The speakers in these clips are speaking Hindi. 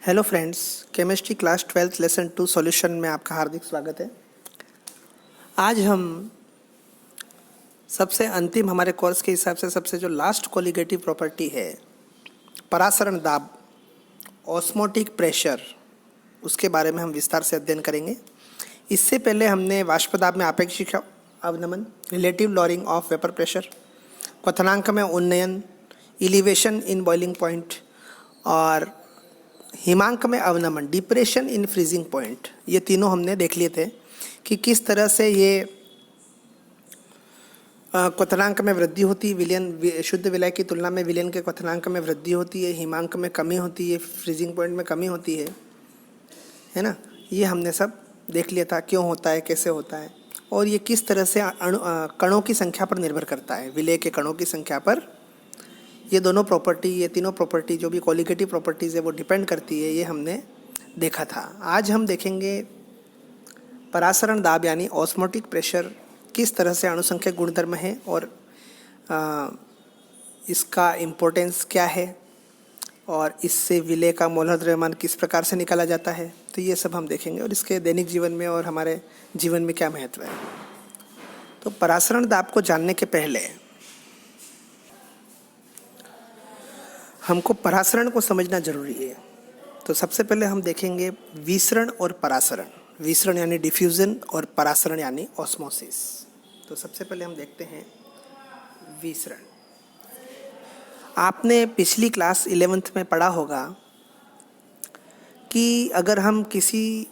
Hello friends, chemistry class 12th lesson 2 solution में आपका हार्दिक स्वागत है। आज हम सबसे अंतिम हमारे कोर्स के हिसाब से सबसे जो लास्ट कोलिगेटिव प्रॉपर्टी है, परासरण दाब, ऑस्मोटिक प्रेशर, उसके बारे में हम विस्तार से अध्ययन करेंगे। इससे पहले हमने वाष्प दाब में आपेक्षिक अवनमन, relative lowering of vapour pressure, क्वथनांक में उन्नयन, इलिवेशन इन बॉइलिंग पॉइंट और हिमांक में अवनमन, डिप्रेशन इन फ्रीजिंग पॉइंट, ये तीनों हमने देख लिए थे कि किस तरह से ये क्वथनांक में वृद्धि होती है, विलयन शुद्ध विलय की तुलना में विलयन के क्वथनांक में वृद्धि होती है, हिमांक में कमी होती है, फ्रीजिंग पॉइंट में कमी होती है ना। ये हमने सब देख लिया था, क्यों होता है, कैसे होता है, और ये किस तरह से कणों की संख्या पर निर्भर करता है, विलय के कणों की संख्या पर ये तीनों प्रॉपर्टी जो भी कोलिगेटिव प्रॉपर्टीज़ है वो डिपेंड करती है, ये हमने देखा था। आज हम देखेंगे परासरण दाब यानी ऑस्मोटिक प्रेशर किस तरह से अणुसंख्यक गुणधर्म है और इसका इम्पोर्टेंस क्या है और इससे विलय का मोलर द्रव्यमान किस प्रकार से निकाला जाता है। तो ये सब हम देखेंगे और इसके दैनिक जीवन में और हमारे जीवन में क्या महत्व है। तो परासरण दाब को जानने के पहले हमको परासरण को समझना जरूरी है। तो सबसे पहले हम देखेंगे विसरण और परासरण। विसरण यानी डिफ्यूजन और परासरण यानी ऑस्मोसिस। तो सबसे पहले हम देखते हैं विसरण। आपने पिछली क्लास 11th में पढ़ा होगा कि अगर हम किसी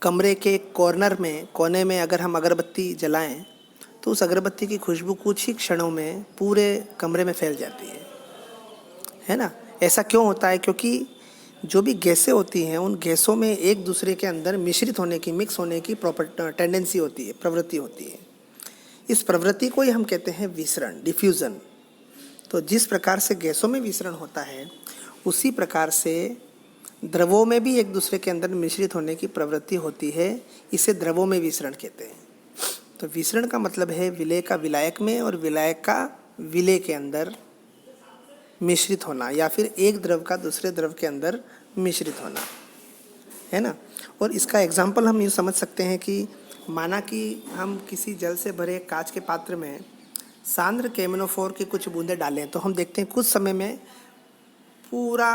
कमरे के कोने में अगर हम अगरबत्ती जलाएं तो उस अगरबत्ती की खुशबू कुछ ही क्षणों में पूरे कमरे में फैल जाती है ना। ऐसा क्यों होता है? क्योंकि जो भी गैसें होती हैं उन गैसों में एक दूसरे के अंदर मिश्रित होने की, मिक्स होने की टेंडेंसी होती है, प्रवृत्ति होती है। इस प्रवृत्ति को ही हम कहते हैं विसरण, डिफ्यूजन। तो जिस प्रकार से गैसों में विसरण होता है उसी प्रकार से द्रवों में भी एक दूसरे के अंदर मिश्रित होने की प्रवृत्ति होती है। इसे द्रवों में विसरण कहते हैं। तो विसरण का मतलब है विलय का विलायक में और विलायक का विलय के अंदर मिश्रित होना, या फिर एक द्रव का दूसरे द्रव के अंदर मिश्रित होना, है ना। और इसका एग्जाम्पल हम यूँ समझ सकते हैं कि माना कि हम किसी जल से भरे कांच के पात्र में सांद्र केमिनोफोर की कुछ बूंदें डालें तो हम देखते हैं कुछ समय में पूरा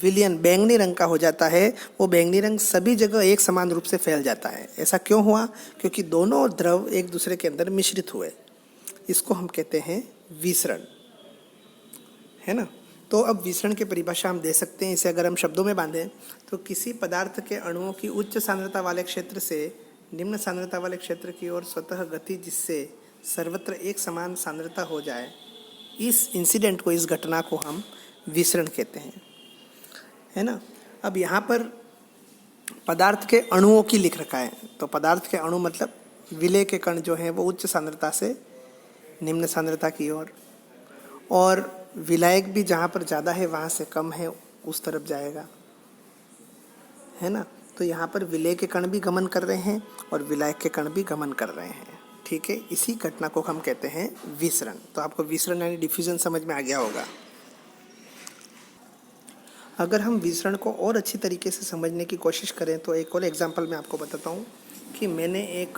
विलयन बैंगनी रंग का हो जाता है। वो बैंगनी रंग सभी जगह एक समान रूप से फैल जाता है। ऐसा क्यों हुआ? क्योंकि दोनों द्रव एक दूसरे के अंदर मिश्रित हुए। इसको हम कहते हैं विसरण, है ना। तो अब विसरण की परिभाषा हम दे सकते हैं। इसे अगर हम शब्दों में बांधें तो किसी पदार्थ के अणुओं की उच्च सांद्रता वाले क्षेत्र से निम्न सांद्रता वाले क्षेत्र की ओर स्वतः गति, जिससे सर्वत्र एक समान सांद्रता हो जाए, इस इंसिडेंट को, इस घटना को हम विसरण कहते हैं, है ना। अब यहाँ पर पदार्थ के अणुओं की लिख रखा है। तो पदार्थ के अणु मतलब विलय के कण जो हैं वो उच्च सांद्रता से निम्न सांद्रता की ओर, और विलायक भी जहाँ पर ज़्यादा है वहाँ से कम है उस तरफ जाएगा, है ना। तो यहाँ पर विलय के कण भी गमन कर रहे हैं और विलायक के कण भी गमन कर रहे हैं, ठीक है। इसी घटना को हम कहते हैं विसरण। तो आपको विसरण यानी डिफ्यूजन समझ में आ गया होगा। अगर हम विसरण को और अच्छी तरीके से समझने की कोशिश करें तो एक और एग्जाम्पल मैं आपको बताता हूँ कि मैंने एक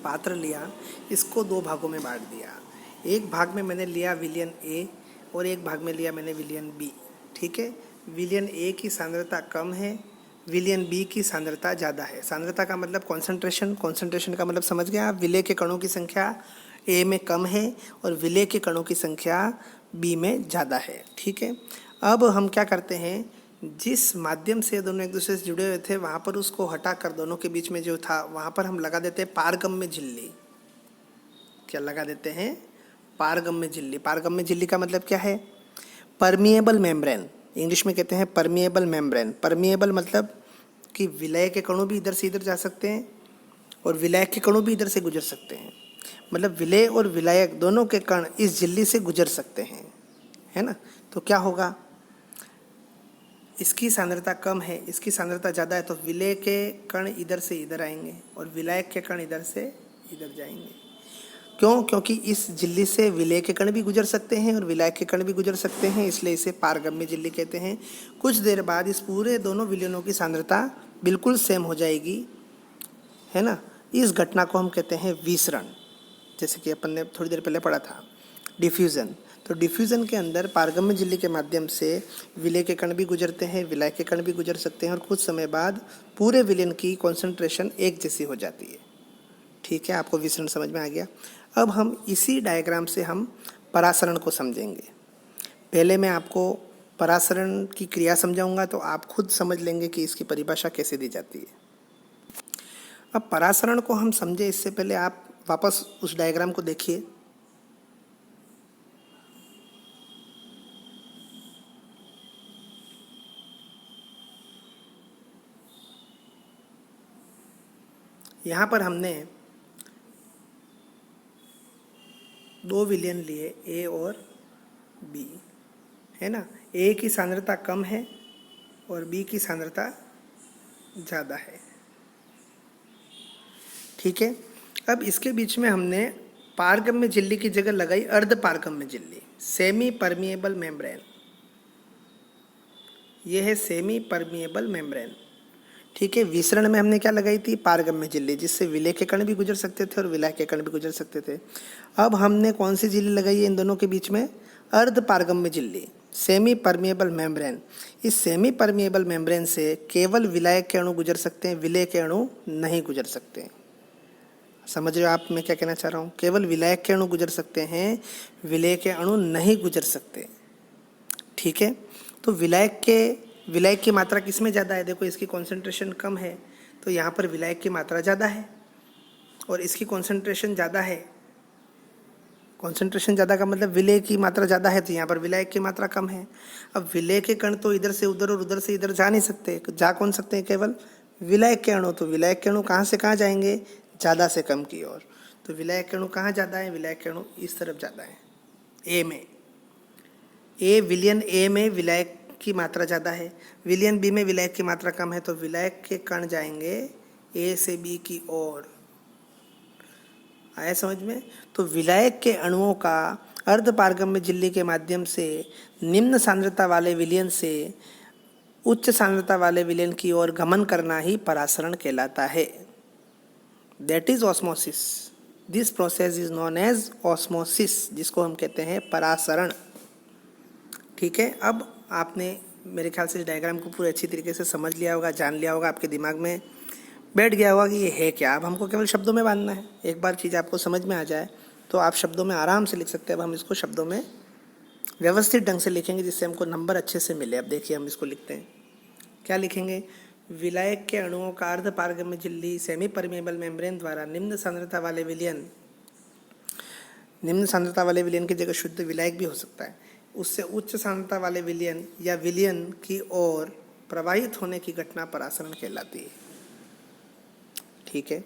पात्र लिया, इसको दो भागों में बांट दिया। एक भाग में मैंने लिया विलयन ए और एक भाग में लिया मैंने विलयन बी, ठीक है। विलयन ए की सांद्रता कम है, विलयन बी की सांद्रता ज़्यादा है। सांद्रता का मतलब कॉन्सेंट्रेशन, कॉन्सेंट्रेशन का मतलब समझ गया आप। विलय के कणों की संख्या ए में कम है और विलय के कणों की संख्या बी में ज़्यादा है, ठीक है। अब हम क्या करते हैं, जिस माध्यम से दोनों एक दूसरे से जुड़े हुए थे वहाँ पर उसको हटाकर दोनों के बीच में जो था वहाँ पर हम लगा देते हैं पारगम्य झिल्ली। क्या लगा देते हैं? पारगम्य झिल्ली। पारगम्य झिल्ली का मतलब क्या है? परमिएबल मेम्ब्रेन, इंग्लिश में कहते हैं परमिएबल मेम्ब्रेन। परमिएबल मतलब कि विलय के कणों भी इधर से इधर जा सकते हैं और विलायक के कणों भी इधर से गुजर सकते हैं। मतलब विलय और विलायक दोनों के कण इस झिल्ली से गुजर सकते हैं, है ना। तो क्या होगा, इसकी सांद्रता कम है, इसकी सांद्रता ज़्यादा है, तो विलय के कण इधर से इधर आएंगे और विलायक के कण इधर से इधर जाएंगे। क्यों? क्योंकि इस झिल्ली से विलेय के कण भी गुजर सकते हैं और विलायक के कण भी गुजर सकते हैं, इसलिए इसे पारगम्य झिल्ली कहते हैं। कुछ देर बाद इस पूरे दोनों विलयनों की सांद्रता बिल्कुल सेम हो जाएगी, है ना। इस घटना को हम कहते हैं विसरण, जैसे कि अपन ने थोड़ी देर पहले पढ़ा था डिफ्यूज़न। तो डिफ्यूज़न के अंदर पारगम्य झिल्ली के माध्यम से विलेय के कण भी गुजरते हैं, विलायक के कण भी गुजर सकते हैं और कुछ समय बाद पूरे विलयन की कॉन्सेंट्रेशन एक जैसी हो जाती है। ठीक है, आपको विसरण समझ में आ गया। अब हम इसी डायग्राम से हम परासरण को समझेंगे। पहले मैं आपको परासरण की क्रिया समझाऊंगा तो आप खुद समझ लेंगे कि इसकी परिभाषा कैसे दी जाती है। अब परासरण को हम समझे इससे पहले आप वापस उस डायग्राम को देखिए। यहाँ पर हमने दो विलयन लिए, ए और बी, है ना। ए की सांद्रता कम है और बी की सांद्रता ज़्यादा है। ठीक है, अब इसके बीच में हमने पारगम्य झिल्ली की जगह लगाई अर्ध पारगम्य झिल्ली, सेमी परमिएबल मेम्ब्रेन। यह है सेमी परमिएबल मेम्ब्रेन। ठीक है, विसरण में हमने क्या लगाई थी? पारगम्य झिल्ली, जिससे विलेय के कण भी गुजर सकते थे और विलायक के कण भी गुजर सकते थे। अब हमने कौन सी झिल्ली लगाई है इन दोनों के बीच में? अर्ध पारगम्य झिल्ली, सेमी परमिएबल मेम्ब्रेन। इस सेमी परमिएबल मेम्ब्रेन से केवल विलायक के अणु गुजर सकते हैं, विलेय के अणु नहीं गुजर सकते। समझ रहे हो आप मैं क्या कहना चाह रहा हूँ? केवल विलायक के अणु गुजर सकते हैं, विलेय के अणु नहीं गुजर सकते। ठीक है, तो विलायक की मात्रा किस में ज़्यादा है? देखो, इसकी कॉन्सेंट्रेशन कम है तो यहाँ पर विलायक की मात्रा ज़्यादा है, और इसकी कॉन्सेंट्रेशन ज़्यादा है। कॉन्सेंट्रेशन ज़्यादा का मतलब विलेय की मात्रा ज़्यादा है, तो यहाँ पर विलायक की मात्रा कम है। अब विलेय के कण तो इधर से उधर और उधर से इधर जा नहीं सकते, जा कौन सकते हैं? केवल विलायक के अणु। तो विलायक के अणु कहाँ से कहाँ जाएंगे? ज़्यादा से कम की ओर। तो विलायक के अणु कहाँ ज़्यादा है? विलायक के अणु इस तरफ ज़्यादा है, ए में। विलयन ए में विलायक की मात्रा ज़्यादा है, विलयन बी में विलायक की मात्रा कम है, तो विलायक के कण जाएंगे ए से बी की ओर। आया समझ में? तो विलायक के अणुओं का अर्ध पारगम्य झिल्ली के माध्यम से निम्न सांद्रता वाले विलयन से उच्च सांद्रता वाले विलयन की ओर गमन करना ही परासरण कहलाता है। That is osmosis. This process is known as osmosis, जिसको हम कहते हैं परासरण। ठीक है, अब आपने मेरे ख्याल से इस डायग्राम को पूरे अच्छी तरीके से समझ लिया होगा, जान लिया होगा, आपके दिमाग में बैठ गया होगा कि ये है क्या। अब हमको केवल शब्दों में बांधना है। एक बार चीज़ आपको समझ में आ जाए तो आप शब्दों में आराम से लिख सकते हैं। अब हम इसको शब्दों में व्यवस्थित ढंग से लिखेंगे जिससे हमको नंबर अच्छे से मिले। अब देखिए हम इसको लिखते हैं, क्या लिखेंगे? विलायक के अणुओं का अर्ध पारगम्य झिल्ली सेमी परमिएबल मेम्ब्रेन द्वारा निम्न सांद्रता वाले विलयन की जगह शुद्ध विलायक भी हो सकता है, उससे उच्च सांद्रता वाले विलयन या विलयन की ओर प्रवाहित होने की घटना परासरण कहलाती है। ठीक है,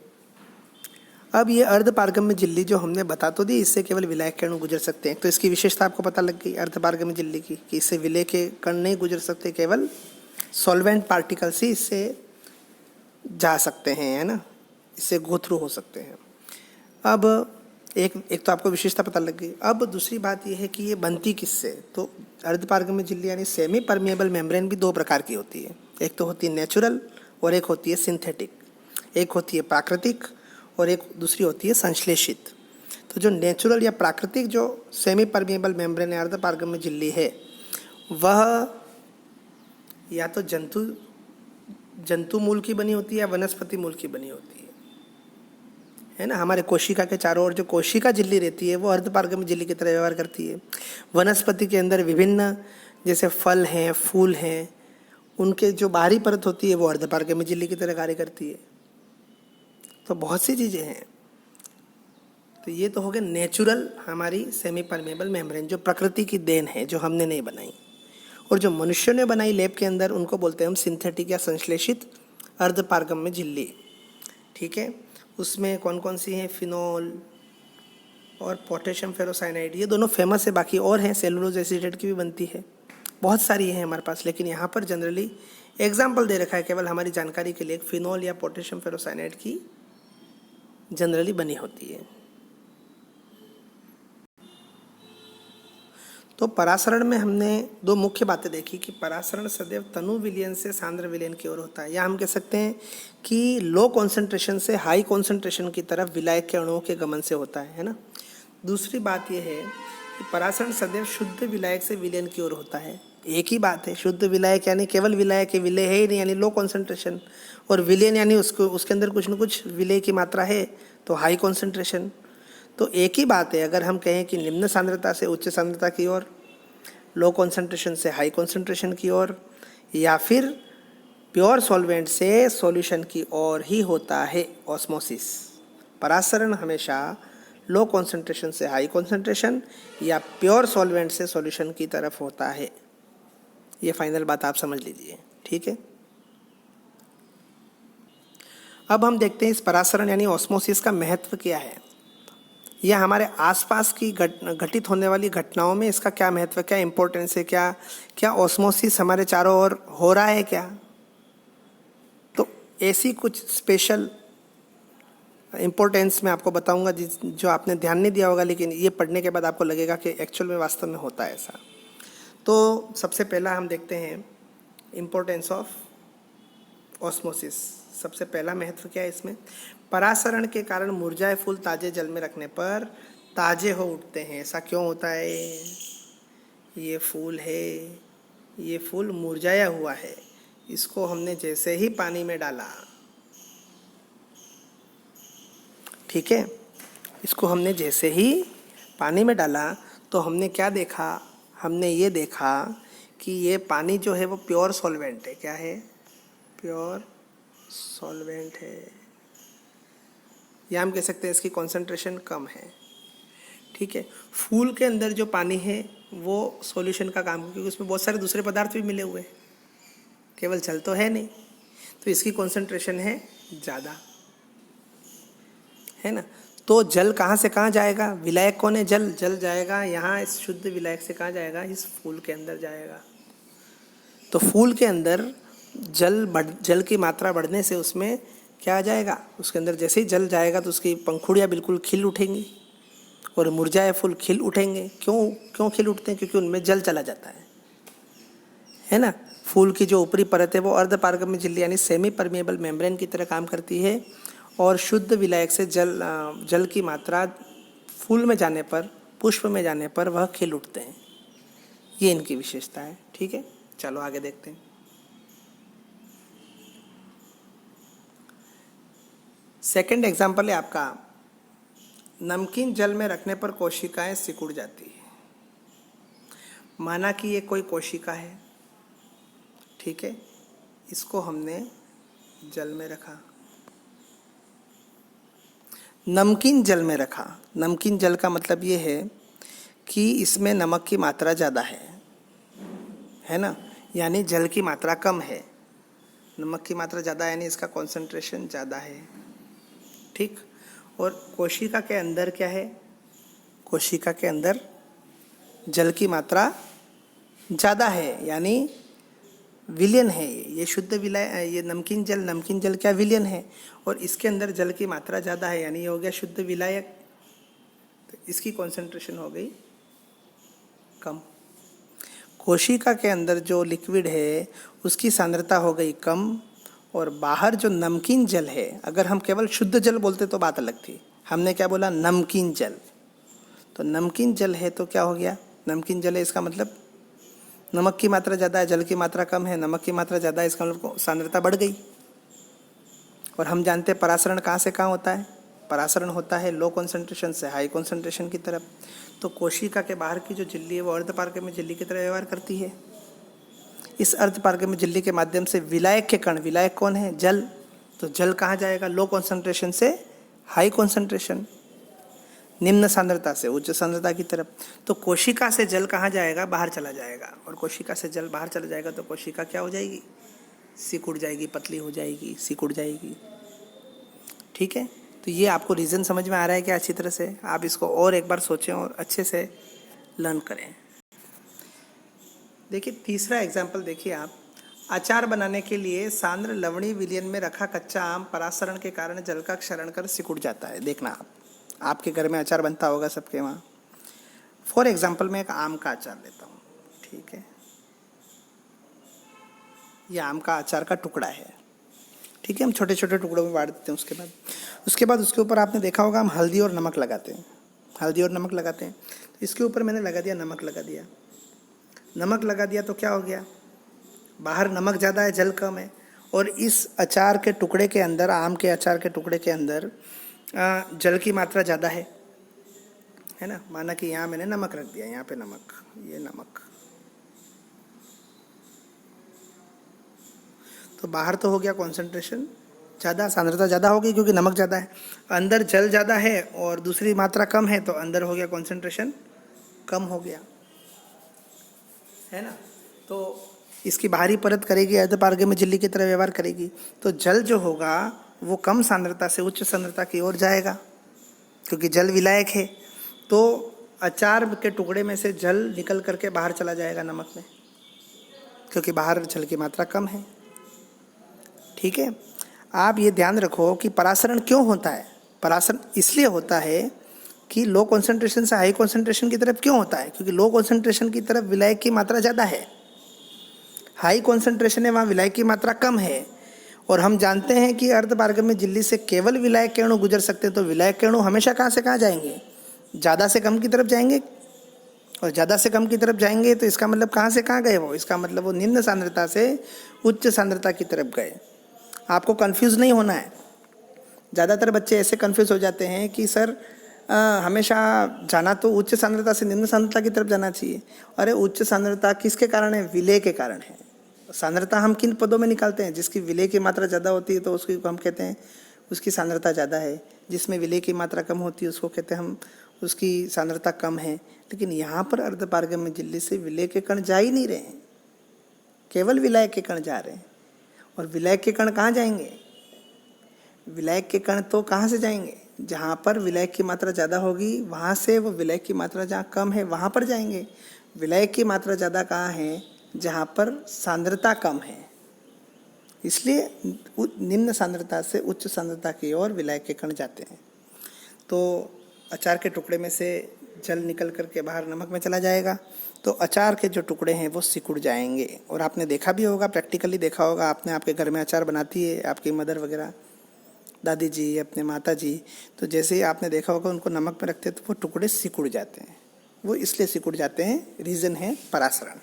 अब ये अर्ध पारगम्य झिल्ली जो हमने बता तो दी, इससे केवल विलायक के अणु गुजर सकते हैं। तो इसकी विशेषता आपको पता लग गई अर्ध पारगम्य झिल्ली की, कि इससे विलेय के कण नहीं गुजर सकते, केवल सॉल्वेंट पार्टिकल्स ही इससे जा सकते हैं, है ना, इससे गो थ्रू हो सकते हैं। अब एक तो आपको विशेषता पता लग गई। अब दूसरी बात यह है कि ये बनती किससे? तो अर्ध पारगम्य झिल्ली यानी सेमी परमिएबल मेम्ब्रेन भी दो प्रकार की होती है। एक तो होती है नेचुरल और एक होती है सिंथेटिक। एक होती है प्राकृतिक और एक दूसरी होती है संश्लेषित। तो जो नेचुरल या प्राकृतिक जो सेमी परमिएबल मेम्ब्रेन या अर्ध पारगम्य झिल्ली है, वह या तो जंतु मूल की बनी होती है या वनस्पति मूल की बनी होती है ना। हमारे कोशिका के चारों ओर जो कोशिका झिल्ली रहती है वो अर्ध पारगम्य झिल्ली की तरह व्यवहार करती है। वनस्पति के अंदर विभिन्न जैसे फल हैं, फूल हैं, उनके जो बाहरी परत होती है वो अर्ध पारगम्य झिल्ली की तरह कार्य करती है। तो बहुत सी चीज़ें हैं। तो ये तो हो गया नेचुरल हमारी सेमी परमेबल मेम्ब्रेन, जो प्रकृति की देन है, जो हमने नहीं बनाई। और जो मनुष्यों ने बनाई लैब के अंदर, उनको बोलते हैं हम सिंथेटिक या संश्लेषित अर्ध पारगम्य झिल्ली। ठीक है, उसमें कौन कौन सी हैं? फिनॉल और पोटेशियम फेरोसाइनाइड, ये दोनों फेमस है। बाकी और हैं, सेलुलोज एसीटेट की भी बनती है, बहुत सारी है हमारे पास। लेकिन यहाँ पर जनरली एग्जाम्पल दे रखा है केवल हमारी जानकारी के लिए, फिनॉल या पोटेशियम फेरोसाइनाइड की जनरली बनी होती है। तो परासरण में हमने दो मुख्य बातें देखी कि परासरण सदैव तनु विलयन से सांद्र विलयन की ओर होता है, या हम कह सकते हैं कि लो कॉन्सेंट्रेशन से हाई कॉन्सेंट्रेशन की तरफ विलायक के अणुओं के गमन से होता है ना। दूसरी बात यह है कि परासरण सदैव शुद्ध विलायक से विलयन की ओर होता है। एक ही बात है, शुद्ध विलायक यानी केवल विलायक है, विलय है ही नहीं यानी लो कॉन्सेंट्रेशन, और विलयन यानी उसके अंदर कुछ न कुछ विलय की मात्रा है तो हाई कॉन्सेंट्रेशन। तो एक ही बात है, अगर हम कहें कि निम्न सांद्रता से उच्च सांद्रता की ओर, लो कॉन्सेंट्रेशन से हाई कॉन्सेंट्रेशन की ओर, या फिर प्योर सॉल्वेंट से सॉल्यूशन की ओर ही होता है ऑस्मोसिस। परासरण हमेशा लो कॉन्सेंट्रेशन से हाई कॉन्सेंट्रेशन या प्योर सॉल्वेंट से सॉल्यूशन की तरफ होता है। ये फाइनल बात आप समझ लीजिए, ठीक है। अब हम देखते हैं इस परासरण यानी ऑस्मोसिस का महत्व क्या है, यह हमारे आसपास की घटित होने वाली घटनाओं में इसका क्या महत्व, क्या इंपॉर्टेंस है, क्या क्या ऑस्मोसिस हमारे चारों ओर हो रहा है क्या। तो ऐसी कुछ स्पेशल इंपॉर्टेंस मैं आपको बताऊंगा जो आपने ध्यान नहीं दिया होगा, लेकिन ये पढ़ने के बाद आपको लगेगा कि एक्चुअल में वास्तव में होता है ऐसा। तो सबसे पहला हम देखते हैं इंपॉर्टेंस ऑफ ऑस्मोसिस। सबसे पहला महत्व क्या है इसमें, परासरण के कारण मुरझाए फूल ताजे जल में रखने पर ताजे हो उठते हैं। ऐसा क्यों होता है, ये फूल है, ये फूल मुरझाया हुआ है, इसको हमने जैसे ही पानी में डाला, ठीक है, इसको हमने जैसे ही पानी में डाला तो हमने क्या देखा, हमने ये देखा कि ये पानी जो है वो प्योर सॉल्वेंट है। क्या है, प्योर सॉल्वेंट है, या हम कह सकते हैं इसकी कॉन्सेंट्रेशन कम है, ठीक है। फूल के अंदर जो पानी है वो सॉल्यूशन का काम, क्योंकि उसमें बहुत सारे दूसरे पदार्थ भी मिले हुए हैं, केवल जल तो है नहीं, तो इसकी कॉन्सेंट्रेशन है ज़्यादा, है ना। तो जल कहाँ से कहाँ जाएगा, विलायक कौन है, जल, जल जाएगा यहाँ इस शुद्ध विलायक से कहाँ जाएगा, इस फूल के अंदर जाएगा। तो फूल के अंदर जल की मात्रा बढ़ने से उसमें क्या आ जाएगा, उसके अंदर जैसे ही जल जाएगा तो उसकी पंखुड़ियाँ बिल्कुल खिल उठेंगी और मुरझाए फूल खिल उठेंगे। क्यों क्यों खिल उठते हैं, क्योंकि उनमें जल चला जाता है ना। फूल की जो ऊपरी परत है वो अर्धपारगम्य झिल्ली यानी सेमी परमिएबल मेम्ब्रेन की तरह काम करती है, और शुद्ध विलायक से जल की मात्रा फूल में जाने पर, पुष्प में जाने पर वह खिल उठते हैं। ये इनकी विशेषता है, ठीक है। चलो आगे देखते हैं। सेकंड एग्जाम्पल है आपका, नमकीन जल में रखने पर कोशिकाएं सिकुड़ जाती है। माना कि ये कोई कोशिका है, ठीक है, इसको हमने जल में रखा, नमकीन जल में रखा। नमकीन जल का मतलब ये है कि इसमें नमक की मात्रा ज़्यादा है ना, यानी जल की मात्रा कम है, नमक की मात्रा ज़्यादा यानी इसका कॉन्सेंट्रेशन ज़्यादा है, ठीक। और कोशिका के अंदर क्या है, कोशिका के अंदर जल की मात्रा ज़्यादा है यानी विलयन है, ये शुद्ध विलय, ये नमकीन जल क्या विलयन है, और इसके अंदर जल की मात्रा ज़्यादा है यानी ये हो गया शुद्ध विलायक। तो इसकी कॉन्सेंट्रेशन हो गई कम। कोशिका के अंदर जो लिक्विड है उसकी सांद्रता हो गई कम, और बाहर जो नमकीन जल है, अगर हम केवल शुद्ध जल बोलते तो बात अलग थी, हमने क्या बोला, नमकीन जल। तो नमकीन जल है तो क्या हो गया, नमकीन जल है इसका मतलब नमक की मात्रा ज़्यादा है, जल की मात्रा कम है, नमक की मात्रा ज़्यादा है, इसका मतलब सांद्रता बढ़ गई। और हम जानते हैं परासरण कहाँ से कहाँ होता है, परासरण होता है लो कॉन्सेंट्रेशन से हाई कॉन्सेंट्रेशन की तरफ। तो कोशिका के बाहर की जो झिल्ली है वो अर्धपारगम्य झिल्ली की तरह व्यवहार करती है। इस अर्धपारगम्य झिल्ली के माध्यम से विलायक के कण, विलायक कौन है, जल, तो जल कहाँ जाएगा, लो कॉन्सेंट्रेशन से हाई कॉन्सेंट्रेशन, निम्न सांद्रता से उच्च सांद्रता की तरफ। तो कोशिका से जल कहाँ जाएगा, बाहर चला जाएगा, और कोशिका से जल बाहर चला जाएगा तो कोशिका क्या हो जाएगी, सिकुड़ जाएगी, पतली हो जाएगी, सिकुड़ जाएगी, ठीक है। तो ये आपको रीज़न समझ में आ रहा है क्या, अच्छी तरह से आप इसको और एक बार सोचें और अच्छे से लर्न करें। देखिए तीसरा एग्जाम्पल देखिए आप, अचार बनाने के लिए सांद्र लवणीय विलयन में रखा कच्चा आम परासरण के कारण जल का क्षरण कर सिकुड़ जाता है। देखना आपके घर में अचार बनता होगा सबके वहाँ। फॉर एग्जाम्पल मैं एक आम का अचार लेता हूँ, ठीक है, ये आम का अचार का टुकड़ा है, ठीक है, हम छोटे छोटे टुकड़ों में बांट देते हैं। उसके बाद उसके ऊपर आपने देखा होगा हम हल्दी और नमक लगाते हैं, हल्दी और नमक लगाते हैं। तो इसके ऊपर मैंने लगा दिया नमक, लगा दिया, नमक लगा दिया तो क्या हो गया, बाहर नमक ज़्यादा है, जल कम है, और इस अचार के टुकड़े के अंदर, आम के अचार के टुकड़े के अंदर जल की मात्रा ज़्यादा है ना। माना कि यहाँ मैंने नमक रख दिया, यहाँ पे नमक, ये नमक, तो बाहर तो हो गया कॉन्सेंट्रेशन ज़्यादा, सांद्रता ज़्यादा हो गई क्योंकि नमक ज़्यादा है, अंदर जल ज़्यादा है और दूसरी मात्रा कम है, तो अंदर हो गया कॉन्सेंट्रेशन कम हो गया, है ना। तो इसकी बाहरी परत करेगी अर्धपारगम्य झिल्ली की तरह व्यवहार करेगी, तो जल जो होगा वो कम सांद्रता से उच्च सांद्रता की ओर जाएगा, क्योंकि जल विलायक है। तो अचार के टुकड़े में से जल निकल करके बाहर चला जाएगा नमक में, क्योंकि बाहर जल की मात्रा कम है, ठीक है। आप ये ध्यान रखो कि परासरण क्यों होता है। परासरण इसलिए होता है कि लो कॉन्सेंट्रेशन से हाई कॉन्सेंट्रेशन की तरफ क्यों होता है, क्योंकि लो कॉन्सेंट्रेशन की तरफ विलायक की मात्रा ज़्यादा है, हाई कॉन्सेंट्रेशन है वहाँ विलायक की मात्रा कम है। और हम जानते हैं कि अर्धपारगम्य झिल्ली से केवल विलायक किरणु गुजर सकते हैं, तो विलायक किरणु हमेशा कहाँ से कहाँ जाएंगे, ज़्यादा से कम की तरफ जाएंगे, और ज़्यादा से कम की तरफ जाएंगे तो इसका मतलब कहाँ से कहाँ गए वो, इसका मतलब वो निम्न सांद्रता से उच्च सांद्रता की तरफ गए। आपको कंफ्यूज नहीं होना है। ज़्यादातर बच्चे ऐसे कंफ्यूज हो जाते हैं कि सर हमेशा जाना तो उच्च सांद्रता से निम्न सांद्रता की तरफ जाना चाहिए। अरे उच्च सांद्रता किसके कारण है, विलय के कारण है। सांद्रता हम किन पदों में निकालते हैं, जिसकी विलय की मात्रा ज़्यादा होती है तो उसकी हम कहते हैं उसकी सांद्रता ज़्यादा है, जिसमें विलय की मात्रा कम होती है उसको कहते हैं हम उसकी सांद्रता कम है। लेकिन यहाँ पर अर्धपारगम्य झिल्ली से विलय के कण जा ही नहीं रहे हैं, केवल विलायक के कण जा रहे हैं। और विलायक के कण कहाँ जाएंगे, विलायक के कण तो कहाँ से जाएंगे, जहाँ पर विलायक की मात्रा ज़्यादा होगी वहाँ से वो विलायक की मात्रा जहाँ कम है वहाँ पर जाएंगे। विलायक की मात्रा ज़्यादा कहाँ है, जहाँ पर सांद्रता कम है, इसलिए निम्न सांद्रता से उच्च सांद्रता की ओर विलायक के कण जाते हैं। तो अचार के टुकड़े में से जल निकल करके बाहर नमक में चला जाएगा, तो अचार के जो टुकड़े हैं वो सिकुड़ जाएंगे। और आपने देखा भी होगा, प्रैक्टिकली देखा होगा, आपने आपके घर में अचार बनाती है आपकी मदर वगैरह, दादी जी, अपने माता जी, तो जैसे ही आपने देखा होगा उनको नमक में रखते हैं तो वो टुकड़े सिकुड़ जाते हैं। वो इसलिए सिकुड़ जाते हैं, रीज़न है परासरण,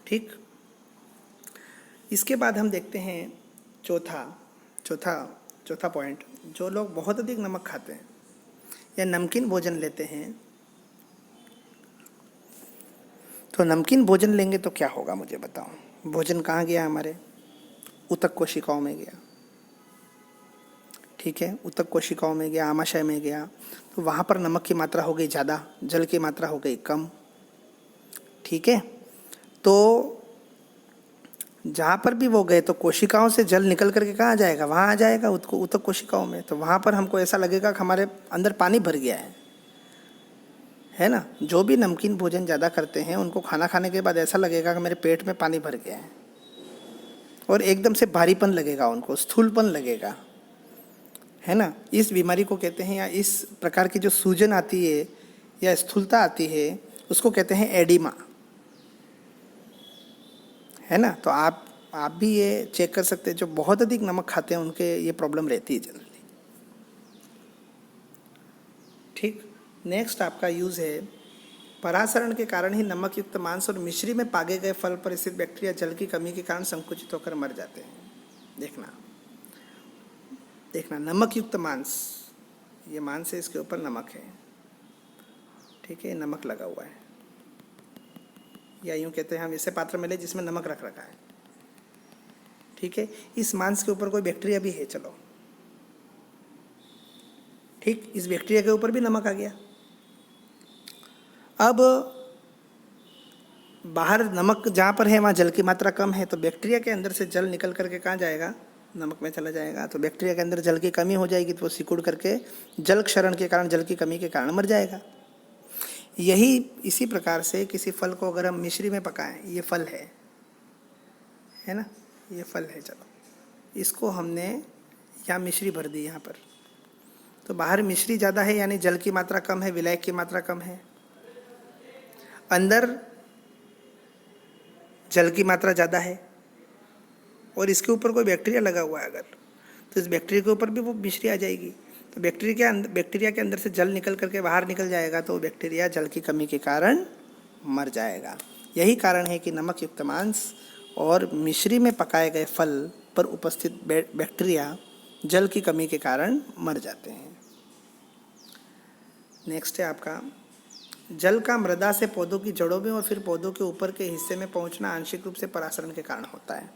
ठीक। इसके बाद हम देखते हैं चौथा पॉइंट, जो लोग बहुत अधिक नमक खाते हैं या नमकीन भोजन लेते हैं, तो नमकीन भोजन लेंगे तो क्या होगा मुझे बताओ। भोजन कहाँ गया, हमारे ऊतक कोशिकाओं में गया, ठीक है, ऊतक कोशिकाओं में गया, आमाशय में गया, तो वहाँ पर नमक की मात्रा हो गई ज़्यादा, जल की मात्रा हो गई कम, ठीक है। तो जहाँ पर भी वो गए तो कोशिकाओं से जल निकल करके कहाँ जाएगा, वहाँ आ जाएगा ऊतक कोशिकाओं में। तो वहाँ पर हमको ऐसा लगेगा कि हमारे अंदर पानी भर गया है ना। जो भी नमकीन भोजन ज़्यादा करते हैं उनको खाना खाने के बाद ऐसा लगेगा कि मेरे पेट में पानी भर गया है, और एकदम से भारीपन लगेगा, उनको स्थूलपन लगेगा, है ना। इस बीमारी को कहते हैं, या इस प्रकार की जो सूजन आती है या स्थूलता आती है उसको कहते हैं एडिमा, है ना। तो आप भी ये चेक कर सकते हैं, जो बहुत अधिक नमक खाते हैं उनके ये प्रॉब्लम रहती है जनरली, ठीक। नेक्स्ट आपका यूज़ है, परासरण के कारण ही नमक युक्त मांस और मिश्री में पागे गए फल पर स्थित बैक्टीरिया जल की कमी के कारण संकुचित होकर मर जाते हैं। देखना नमक युक्त मांस, ये मांस है, इसके ऊपर नमक है, ठीक है, नमक लगा हुआ है, या यूँ कहते हैं हम ऐसे पात्र में ले जिसमें नमक रख रखा है, ठीक है। इस मांस के ऊपर कोई बैक्टीरिया भी है, चलो ठीक, इस बैक्टीरिया के ऊपर भी नमक आ गया। अब बाहर नमक जहाँ पर है वहाँ जल की मात्रा कम है, तो बैक्टीरिया के अंदर से जल निकल करके कहाँ जाएगा, नमक में चला जाएगा। तो बैक्टीरिया के अंदर जल की कमी हो जाएगी तो वो सिकुड़ करके जल क्षरण के कारण, जल की कमी के कारण मर जाएगा। यही इसी प्रकार से किसी फल को अगर हम मिश्री में पकाएं, ये फल है ना, ये फल है, चलो इसको हमने यहाँ मिश्री भर दी यहाँ पर, तो बाहर मिश्री ज़्यादा है यानी जल की मात्रा कम है, विलायक की मात्रा कम है, अंदर जल की मात्रा ज़्यादा है और इसके ऊपर कोई बैक्टीरिया लगा हुआ है अगर, तो इस बैक्टीरिया के ऊपर भी वो मिश्री आ जाएगी। तो बैक्टीरिया के अंदर से जल निकल करके बाहर निकल जाएगा, तो बैक्टीरिया जल की कमी के कारण मर जाएगा। यही कारण है कि नमक युक्त मांस और मिश्री में पकाए गए फल पर उपस्थित बैक्टीरिया जल की कमी के कारण मर जाते हैं। नेक्स्ट है आपका, जल का मृदा से पौधों की जड़ों में और फिर पौधों के ऊपर के हिस्से में पहुंचना आंशिक रूप से परासरण के कारण होता है।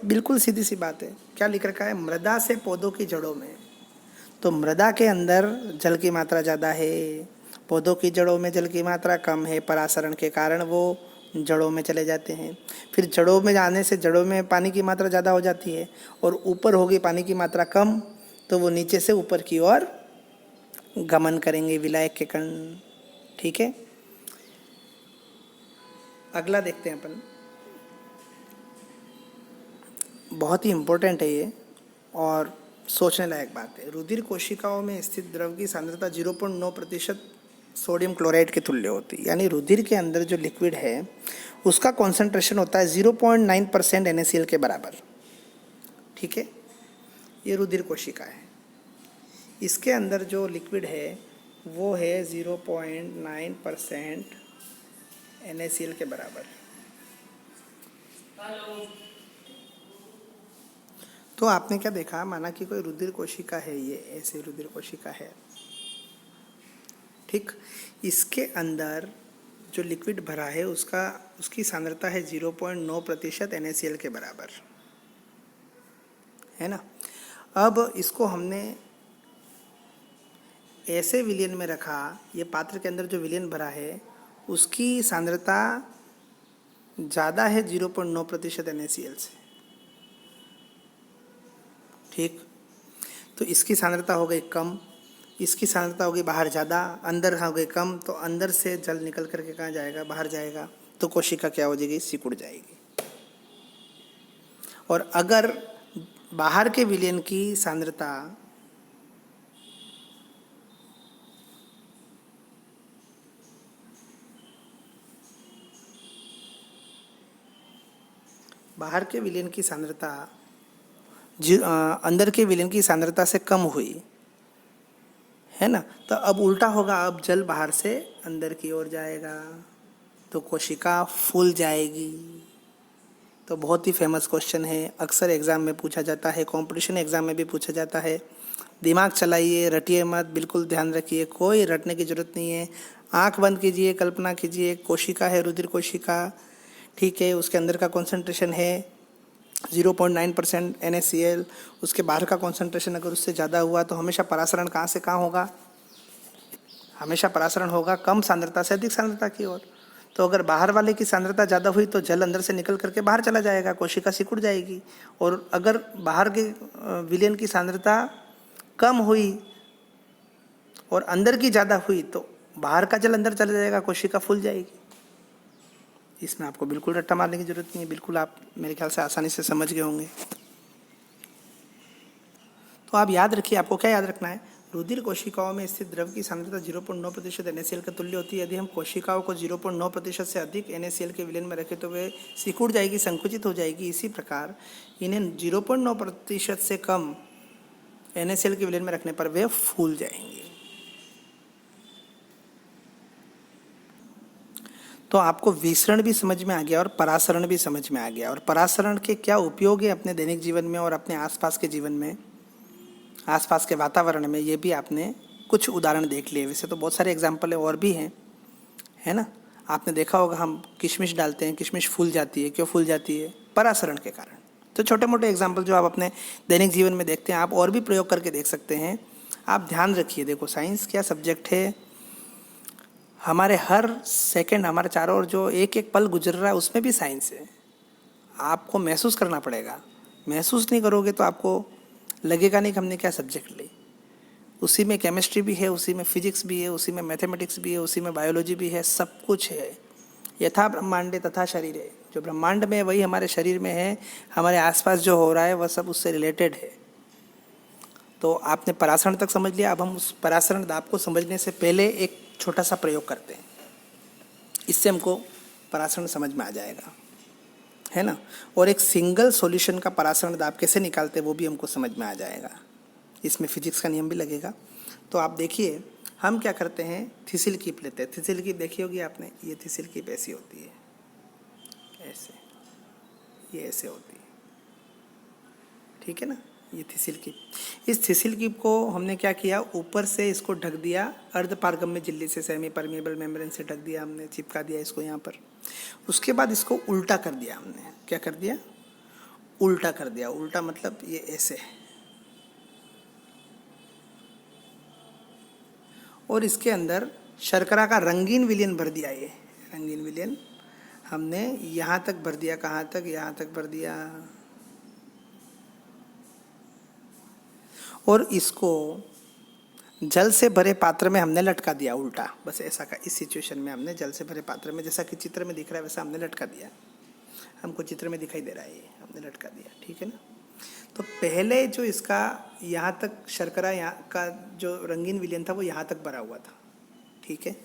बिल्कुल सीधी सी बात है। क्या लिख रखा है? मृदा से पौधों की जड़ों में। तो मृदा के अंदर जल की मात्रा ज़्यादा है, पौधों की जड़ों में जल की मात्रा कम है, परासरण के कारण वो जड़ों में चले जाते हैं। फिर जड़ों में जाने से जड़ों में पानी की मात्रा ज़्यादा हो जाती है और ऊपर होगी पानी की मात्रा कम, तो वो नीचे से ऊपर की ओर गमन करेंगे, विलायक के कण। ठीक है, अगला देखते हैं अपन। बहुत ही इम्पोर्टेंट है ये और सोचने लायक बात है। रुधिर कोशिकाओं में स्थित द्रव की सांद्रता 0.9% सोडियम क्लोराइड के तुल्य होती है। यानी रुधिर के अंदर जो लिक्विड है उसका कॉन्सेंट्रेशन होता है 0.9% NaCl के बराबर। ठीक है, ये रुधिर कोशिका है। इसके अंदर जो लिक्विड है वो है 0.9% NaCl के बराबर। तो आपने क्या देखा, माना कि कोई रुधिर कोशिका है, ये ऐसे रुधिर कोशिका है। ठीक, इसके अंदर जो लिक्विड भरा है उसकी सांद्रता है 0.9% NaCl के बराबर, है ना। अब इसको हमने ऐसे विलयन में रखा, ये पात्र के अंदर जो विलयन भरा है उसकी सांद्रता ज़्यादा है 0.9% NaCl से। ठीक, तो इसकी सांद्रता हो गई कम, इसकी सांद्रता हो गई बाहर ज़्यादा, अंदर हो गई कम, तो अंदर से जल निकल करके कहाँ जाएगा? बाहर जाएगा, तो कोशिका क्या हो जाएगी? सिकुड़ जाएगी। और अगर बाहर के विलयन की सांद्रता बाहर के विलयन की सांद्रता अंदर के विलयन की सांद्रता से कम हुई, है ना, तो अब उल्टा होगा, अब जल बाहर से अंदर की ओर जाएगा, तो कोशिका फूल जाएगी। तो बहुत ही फेमस क्वेश्चन है, अक्सर एग्जाम में पूछा जाता है, कंपटीशन एग्जाम में भी पूछा जाता है। दिमाग चलाइए, रटिए मत, बिल्कुल ध्यान रखिए, कोई रटने की जरूरत नहीं है। आंख बंद कीजिए, कल्पना कीजिए, कोशिका है रुधिर कोशिका, ठीक है, उसके अंदर का कॉन्सेंट्रेशन है 0.9% NaCl, उसके बाहर का कॉन्सेंट्रेशन अगर उससे ज़्यादा हुआ तो हमेशा परासरण कहाँ से कहाँ होगा? हमेशा परासरण होगा कम सांद्रता से अधिक सांद्रता की ओर। तो अगर बाहर वाले की सांद्रता ज़्यादा हुई तो जल अंदर से निकल करके बाहर चला जाएगा, कोशिका सिकुड़ जाएगी। और अगर बाहर के विलयन की सांद्रता कम हुई और अंदर की ज़्यादा हुई तो बाहर का जल अंदर चला जाएगा, कोशिका फूल जाएगी। इसमें आपको बिल्कुल रट्टा मारने की जरूरत नहीं है, बिल्कुल आप मेरे ख्याल से आसानी से समझ गए होंगे। तो आप याद रखिए, आपको क्या याद रखना है? रुधिर कोशिकाओं में स्थित द्रव की सांद्रता 0.9% NaCl के तुल्य होती है। यदि हम कोशिकाओं को 0.9% से अधिक NaCl के विलयन में रखें तो वे सिकुड़ जाएगी, संकुचित हो जाएगी। इसी प्रकार इन्हें 0.9% से कम NaCl के विलयन में रखने पर वे फूल जाएंगे। तो आपको विसरण भी समझ में आ गया और परासरण भी समझ में आ गया, और परासरण के क्या उपयोग है अपने दैनिक जीवन में और अपने आसपास के जीवन में, आसपास के वातावरण में, ये भी आपने कुछ उदाहरण देख लिए। वैसे तो बहुत सारे एग्जाम्पल और भी हैं, है ना। आपने देखा होगा हम किशमिश डालते हैं, किशमिश फूल जाती है। क्यों फूल जाती है? परासरण के कारण। तो छोटे मोटे एग्जाम्पल जो आप अपने दैनिक जीवन में देखते हैं, आप और भी प्रयोग करके देख सकते हैं। आप ध्यान रखिए, देखो साइंस क्या सब्जेक्ट है, हमारे हर सेकंड, हमारे चारों ओर जो एक एक पल गुजर रहा है उसमें भी साइंस है। आपको महसूस करना पड़ेगा, महसूस नहीं करोगे तो आपको लगेगा नहीं कि हमने क्या सब्जेक्ट ली। उसी में केमिस्ट्री भी है, उसी में फिजिक्स भी है, उसी में मैथमेटिक्स भी है, उसी में बायोलॉजी भी है, सब कुछ है। यथा ब्रह्मांडे तथा शरीर है, जो ब्रह्मांड में है वही हमारे शरीर में है, हमारे आसपास जो हो रहा है वह सब उससे रिलेटेड है। तो आपने परासरण तक समझ लिया। अब हम उस परासरण दाब को समझने से पहले एक छोटा सा प्रयोग करते हैं। इससे हमको परासरण समझ में आ जाएगा, है ना। और एक सिंगल सॉल्यूशन का परासरण दाब कैसे निकालते हैं वो भी हमको समझ में आ जाएगा। इसमें फिजिक्स का नियम भी लगेगा। तो आप देखिए हम क्या करते हैं, थिसिल कीप लेते हैं। थिसिल कीप देखी होगी आपने, ये थिसिल कीप ऐसी होती है, ऐसे, ये ऐसे होती है, ठीक है ना, ये थिसिल कीप। इस थिसिल कीप को हमने क्या किया, ऊपर से इसको ढक दिया अर्ध पारगम्य झिल्ली से, सेमी परमिएबल मेम्ब्रेन से ढक दिया हमने, चिपका दिया इसको यहाँ पर। उसके बाद इसको उल्टा कर दिया हमने, क्या कर दिया, उल्टा कर दिया। उल्टा मतलब ये ऐसे, और इसके अंदर शर्करा का रंगीन विलयन भर दिया। ये रंगीन विलयन हमने यहाँ तक भर दिया, कहाँ तक, यहाँ तक भर दिया। और इसको जल से भरे पात्र में हमने लटका दिया उल्टा, बस ऐसा का। इस सिचुएशन में हमने जल से भरे पात्र में, जैसा कि चित्र में दिख रहा है वैसा हमने लटका दिया। हमको चित्र में दिखाई दे रहा है, ये हमने लटका दिया, ठीक है ना। तो पहले जो इसका यहाँ तक शर्करा, यहाँ का जो रंगीन विलयन था वो यहाँ तक भरा हुआ था, ठीक है।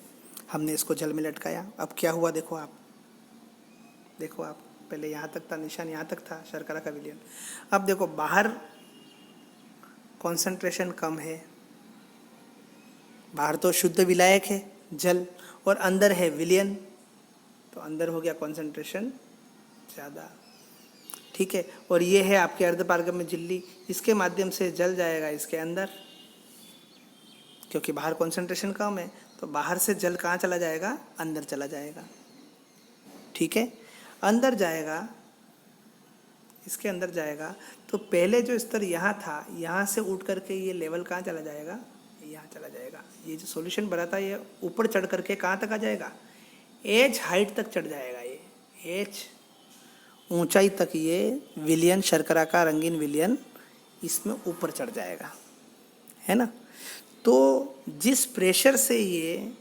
हमने इसको जल में लटकाया। अब क्या हुआ देखो आप, देखो आप, पहले यहाँ तक था, निशान यहाँ तक था शर्करा का विलयन। अब देखो बाहर कॉन्सेंट्रेशन कम है, बाहर तो शुद्ध विलायक है जल, और अंदर है विलयन, तो अंदर हो गया कॉन्सेंट्रेशन ज़्यादा, ठीक है। और ये है आपके अर्धपारगम्य झिल्ली, इसके माध्यम से जल जाएगा इसके अंदर, क्योंकि बाहर कॉन्सेंट्रेशन कम है, तो बाहर से जल कहाँ चला जाएगा, अंदर चला जाएगा, ठीक है। अंदर जाएगा, इसके अंदर जाएगा, तो पहले जो स्तर यहाँ था, यहाँ से उठ करके ये लेवल कहाँ चला जाएगा, यहाँ चला जाएगा। ये जो सॉल्यूशन भरा था ये ऊपर चढ़ करके कहाँ तक आ जाएगा, एच हाइट तक चढ़ जाएगा। ये एच ऊंचाई तक ये विलयन, शर्करा का रंगीन विलयन इसमें ऊपर चढ़ जाएगा, है ना। तो जिस प्रेशर से ये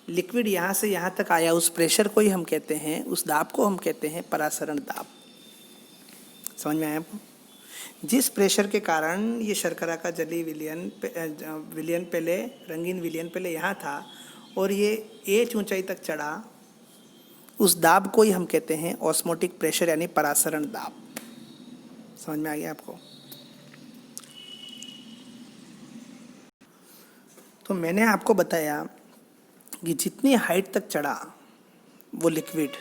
लिक्विड यहाँ से यहाँ तक आया, उस प्रेशर को ही हम कहते हैं, उस दाब को हम कहते हैं परासरण दाब। समझ में आया आपको। जिस प्रेशर के कारण ये शर्करा का जली विलयन पहले, रंगीन विलयन पहले यहाँ था और ये एच ऊंचाई तक चढ़ा, उस दाब को ही हम कहते हैं ऑस्मोटिक प्रेशर, यानी परासरण दाब। समझ में आ गया आपको। तो मैंने आपको बताया कि जितनी हाइट तक चढ़ा वो लिक्विड,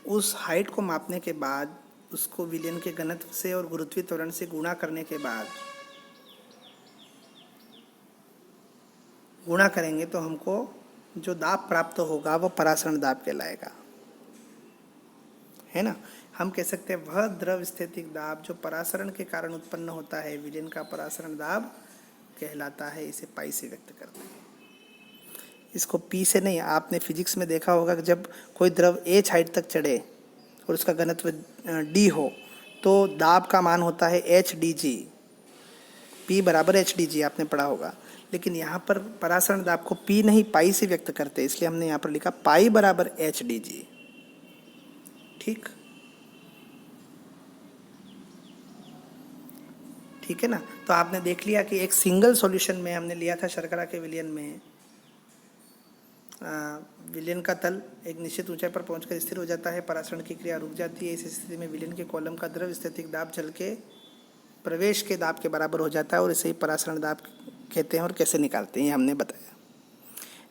उस हाइट को मापने के बाद उसको विलयन के घनत्व से और गुरुत्वीय त्वरण से गुणा करने के बाद, गुणा करेंगे तो हमको जो दाब प्राप्त होगा वो परासरण दाब कहलाएगा, है ना। हम कह सकते हैं वह द्रव स्थितिक दाब जो परासरण के कारण उत्पन्न होता है, विलयन का परासरण दाब कहलाता है। इसे पाई से व्यक्त करते हैं, इसको पी से नहीं। आपने फिजिक्स में देखा होगा कि जब कोई द्रव एच हाइट तक चढ़े और उसका घनत्व डी हो तो दाब का मान होता है एच डी जी, पी बराबर एच डी जी, आपने पढ़ा होगा। लेकिन यहाँ पर परासरण दाब को पी नहीं पाई से व्यक्त करते, इसलिए हमने यहाँ पर लिखा पाई बराबर एच डी जी, ठीक, ठीक है ना। तो आपने देख लिया कि एक सिंगल सॉल्यूशन में हमने लिया था शर्करा के विलयन में, विलयन का तल एक निश्चित ऊंचाई पर पहुंचकर स्थिर हो जाता है, परासरण की क्रिया रुक जाती है। इस स्थिति में विलयन के कॉलम का द्रव स्थितिक दाब जल के प्रवेश के दाब के बराबर हो जाता है और इसे ही परासरण दाब कहते हैं। और कैसे निकालते हैं ये हमने बताया,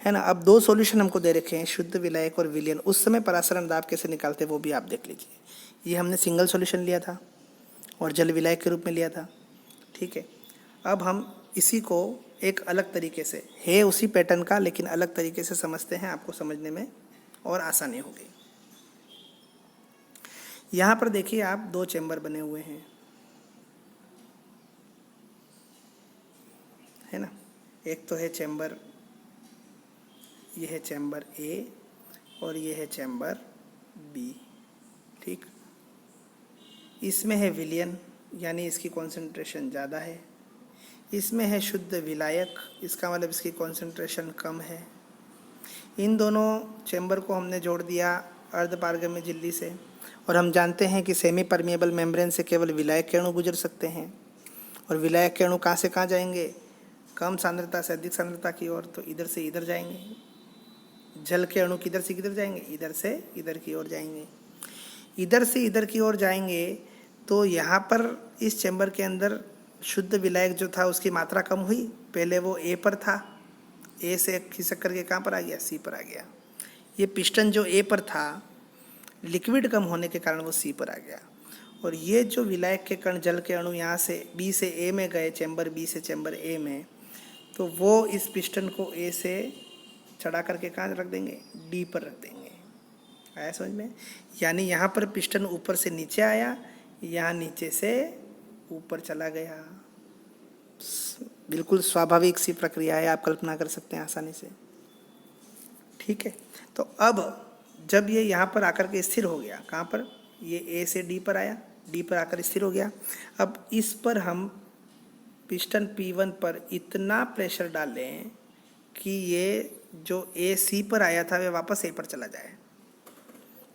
है ना। अब दो सॉल्यूशन हमको दे रखे हैं, शुद्ध विलायक और विलयन। उस समय परासरण दाब कैसे निकालते हैं वो भी आप देख लीजिए। ये हमने सिंगल सॉल्यूशन लिया था और जल विलायक के रूप में लिया था, ठीक है। अब हम इसी को एक अलग तरीके से, है उसी पैटर्न का लेकिन अलग तरीके से समझते हैं, आपको समझने में और आसानी होगी। यहाँ पर देखिए आप दो चैम्बर बने हुए हैं, है ना। एक तो है चैम्बर, ये है चैम्बर ए और ये है चैम्बर बी, ठीक। इसमें है विलयन, यानी इसकी कॉन्सेंट्रेशन ज़्यादा है। इसमें है शुद्ध विलायक, इसका मतलब इसकी कॉन्सेंट्रेशन कम है। इन दोनों चैम्बर को हमने जोड़ दिया अर्धपारगम्य झिल्ली से, और हम जानते हैं कि सेमी परमिएबल मेम्ब्रेन से केवल विलायक के अणु गुजर सकते हैं, और विलायक के अणु कहाँ से कहाँ जाएंगे, कम सांद्रता से अधिक सांद्रता की ओर, तो इधर से इधर जाएंगे, जल के अणु किधर से किधर जाएंगे, इधर से इधर की ओर जाएंगे। इधर से इधर की ओर जाएंगे तो यहाँ पर इस चैम्बर के अंदर शुद्ध विलायक जो था उसकी मात्रा कम हुई। पहले वो ए पर था, ए से खिसक करके कहाँ पर आ गया, सी पर आ गया। ये पिस्टन जो ए पर था, लिक्विड कम होने के कारण वो सी पर आ गया। और ये जो विलायक के कण जल के अणु यहाँ से बी से ए में गए, चैम्बर बी से चैम्बर ए में, तो वो इस पिस्टन को ए से चढ़ा करके कहाँ रख देंगे, डी पर रख देंगे। आया समझ में? यानी यहाँ पर पिस्टन ऊपर से नीचे आया, यहाँ नीचे से ऊपर चला गया। बिल्कुल स्वाभाविक सी प्रक्रिया है, आप कल्पना कर सकते हैं आसानी से। ठीक है, तो अब जब ये यहाँ पर आकर के स्थिर हो गया, कहाँ पर, ये ए से डी पर आया, डी पर आकर स्थिर हो गया। अब इस पर हम पिस्टन P1 पर इतना प्रेशर डालें कि ये जो ए सी पर आया था वे वापस ए पर चला जाए,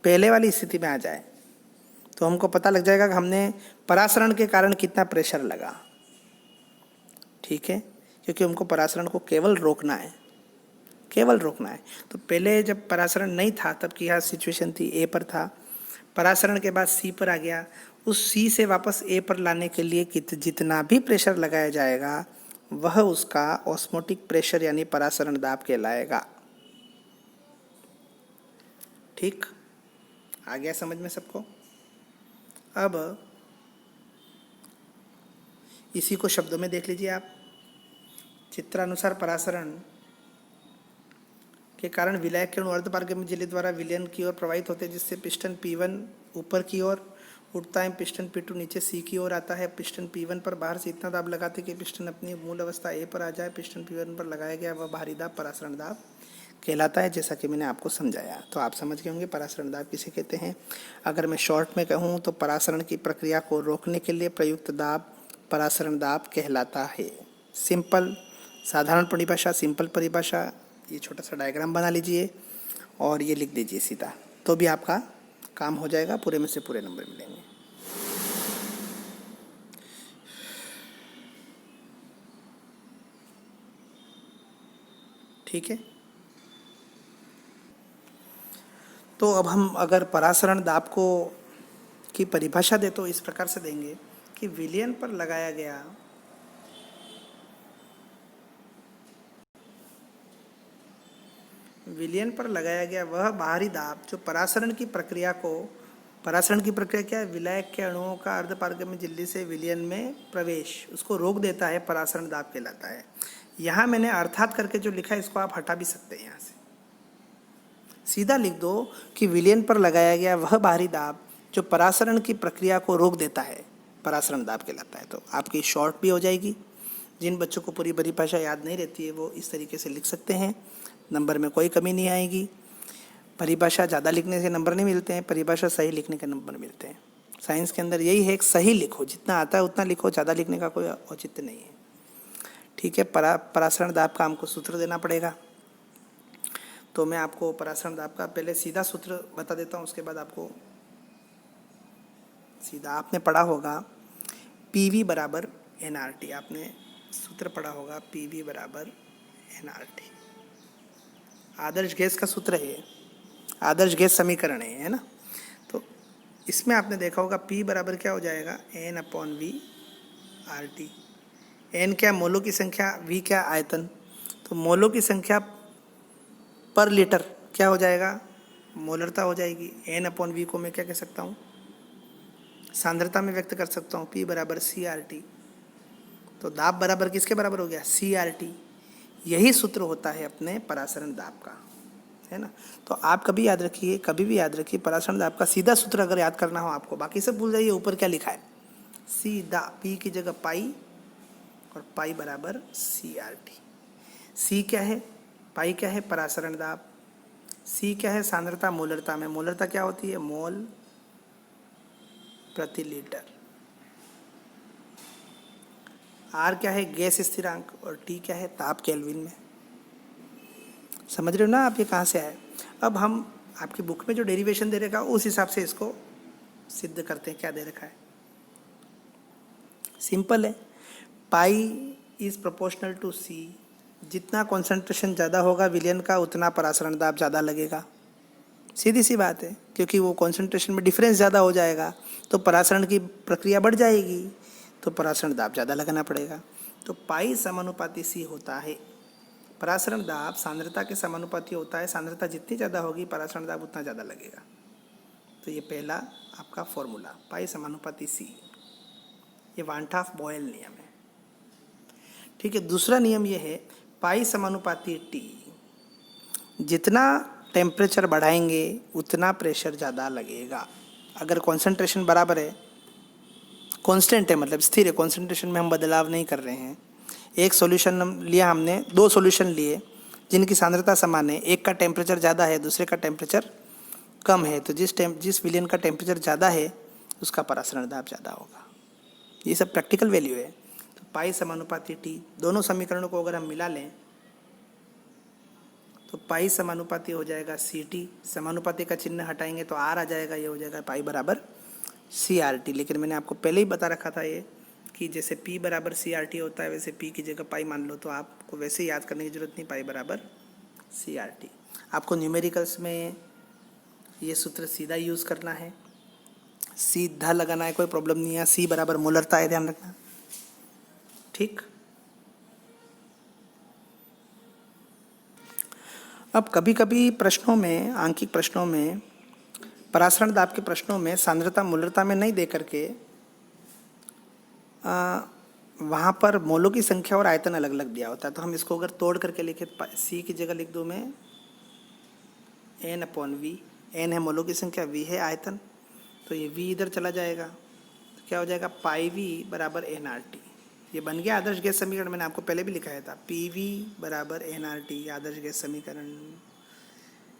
पहले वाली स्थिति में आ जाए। तो हमको पता लग जाएगा कि हमने परासरण के कारण कितना प्रेशर लगा। ठीक है, क्योंकि हमको परासरण को केवल रोकना है, केवल रोकना है। तो पहले जब परासरण नहीं था तब की यह सिचुएशन थी, ए पर था, परासरण के बाद सी पर आ गया। उस सी से वापस ए पर लाने के लिए जितना भी प्रेशर लगाया जाएगा वह उसका ऑस्मोटिक प्रेशर यानी परासरण दाब कहलाएगा। ठीक, आ गया समझ में सबको? अब इसी को शब्दों में देख लीजिए आप। चित्रानुसार परासरण के कारण विलायक के अणु अर्धपारगम्य झिल्ली द्वारा विलयन की ओर प्रवाहित होते हैं, जिससे पिस्टन P1 ऊपर की ओर उठता है, पिस्टन P2 नीचे सी की ओर आता है। पिस्टन P1 पर बाहर से इतना दाब लगाते कि पिस्टन अपनी मूल अवस्था ए पर आ जाए। पिस्टन P1 पर लगाया गया वह बाहरी दाब परासरण दाब कहलाता है, जैसा कि मैंने आपको समझाया। तो आप समझ गए होंगे परासरण दाब किसे कहते हैं। अगर मैं शॉर्ट में कहूँ तो परासरण की प्रक्रिया को रोकने के लिए प्रयुक्त दाब परासरण दाब कहलाता है। सिंपल, साधारण परिभाषा, सिंपल परिभाषा। ये छोटा सा डायग्राम बना लीजिए और ये लिख दीजिए सीधा, तो भी आपका काम हो जाएगा, पूरे में से पूरे नंबर मिलेंगे। ठीक है, तो अब हम अगर परासरण दाब को की परिभाषा दे तो इस प्रकार से देंगे कि विलयन पर लगाया गया वह बाहरी दाब जो परासरण की प्रक्रिया क्या है, विलायक के अणुओं का अर्धपारगम्य झिल्ली से विलयन में प्रवेश, उसको रोक देता है, परासरण दाब कहलाता है। यहाँ मैंने अर्थात करके जो लिखा है इसको आप हटा भी सकते हैं, यहाँ से सीधा लिख दो कि विलयन पर लगाया गया वह बाहरी दाब जो परासरण की प्रक्रिया को रोक देता है, परासरण दाब कहलाता है। तो आपकी शॉर्ट भी हो जाएगी। जिन बच्चों को पूरी परिभाषा याद नहीं रहती है वो इस तरीके से लिख सकते हैं, नंबर में कोई कमी नहीं आएगी। परिभाषा ज़्यादा लिखने से नंबर नहीं मिलते हैं, परिभाषा सही लिखने के नंबर मिलते हैं। साइंस के अंदर यही है, एक सही लिखो, जितना आता है उतना लिखो, ज़्यादा लिखने का कोई औचित्य नहीं है। ठीक है, परासरण दाब का हमको सूत्र देना पड़ेगा। तो मैं आपको परासरण दाब का पहले सीधा सूत्र बता देता हूँ, उसके बाद आपको सीधा, आपने पढ़ा होगा PV बराबर nRT, आपने सूत्र पढ़ा होगा PV बराबर nRT। आदर्श गैस का सूत्र है, आदर्श गैस समीकरण है ना। तो इसमें आपने देखा होगा P बराबर क्या हो जाएगा, N/V RT। N क्या, मोलों की संख्या, V क्या, आयतन। तो मोलों की संख्या पर लीटर क्या हो जाएगा, मोलरता हो जाएगी। N/V को मैं क्या कह सकता हूँ, सांद्रता में व्यक्त कर सकता हूँ, P बराबर CRT। तो दाब बराबर किसके बराबर हो गया, CRT। यही सूत्र होता है अपने परासरण दाब का, है ना। तो आप कभी याद रखिए, कभी भी याद रखिए, परासरण दाब का सीधा सूत्र अगर याद करना हो आपको, बाकी सब भूल जाइए, ऊपर क्या लिखा है, सीधा P की जगह पाई और पाई बराबर CRT। C क्या है, पाई क्या है, परासरण दाब। C क्या है, सांद्रता मोलरता में, मोलरता क्या होती है, मोल प्रति लीटर। R क्या है, गैस स्थिरांक, और T क्या है, ताप केल्विन में। समझ रहे हो ना आप ये कहाँ से आए। अब हम आपकी बुक में जो डेरिवेशन दे रखा है उस हिसाब से इसको सिद्ध करते हैं। क्या दे रखा है, सिंपल है, pi is proportional to C जितना कॉन्सेंट्रेशन ज़्यादा होगा विलयन का उतना परासरण दाब ज़्यादा लगेगा। सीधी सी बात है, क्योंकि वो कॉन्सेंट्रेशन में डिफरेंस ज़्यादा हो जाएगा तो परासरण की प्रक्रिया बढ़ जाएगी, तो परासरण दाब ज़्यादा लगाना पड़ेगा। तो पाई समानुपाती सी होता है। परासरण दाब सांद्रता के समानुपाती होता है। सांद्रता जितनी ज़्यादा होगी परासरण दाब उतना ज़्यादा लगेगा। तो ये पहला आपका फॉर्मूला पाई समानुपाती सी, ये वान हाफ बॉयल नियम है। ठीक है, दूसरा नियम ये है पाई समानुपाती टी। जितना टेम्परेचर बढ़ाएंगे उतना प्रेशर ज़्यादा लगेगा। अगर कॉन्सेंट्रेशन बराबर है, कांस्टेंट है, मतलब स्थिर है, कॉन्सेंट्रेशन में हम बदलाव नहीं कर रहे हैं। एक सॉल्यूशन लिया हमने, दो सॉल्यूशन लिए जिनकी सांद्रता समान है, एक का टेम्परेचर ज़्यादा है दूसरे का टेम्परेचर कम है, तो जिस विलयन का टेम्परेचर ज़्यादा है उसका परासरण दाब ज़्यादा होगा। ये सब प्रैक्टिकल वैल्यू है। तो पाई समानुपाती टी, दोनों समीकरणों को अगर हम मिला लें तो पाई समानुपाती हो जाएगा सी टी, समानुपाती का चिन्ह हटाएंगे तो आर आ जाएगा, ये हो जाएगा पाई बराबर सी आर टी। लेकिन मैंने आपको पहले ही बता रखा था ये कि जैसे P बराबर सी आर टी होता है वैसे P की जगह पाई मान लो, तो आपको वैसे याद करने की जरूरत नहीं, पाई बराबर सी आर टी। आपको न्यूमेरिकल्स में ये सूत्र सीधा यूज़ करना है, सीधा लगाना है, कोई प्रॉब्लम नहीं है। सी बराबर मोलरता है, ध्यान रखना। ठीक, अब कभी कभी प्रश्नों में, आंकिक प्रश्नों में, परासरण दाब के प्रश्नों में सांद्रता मोलरता में नहीं दे करके वहाँ पर मोलों की संख्या और आयतन अलग अलग दिया होता है। तो हम इसको अगर तोड़ करके लिखे, सी की जगह लिख दूँ मैं N/V। N है मोलों की संख्या, V है आयतन, तो ये V इधर चला जाएगा, तो क्या हो जाएगा पाई V बराबर NRT। ये बन गया आदर्श गैस समीकरण। मैंने आपको पहले भी लिखाया था PV बराबर NRT, आदर्श गैस समीकरण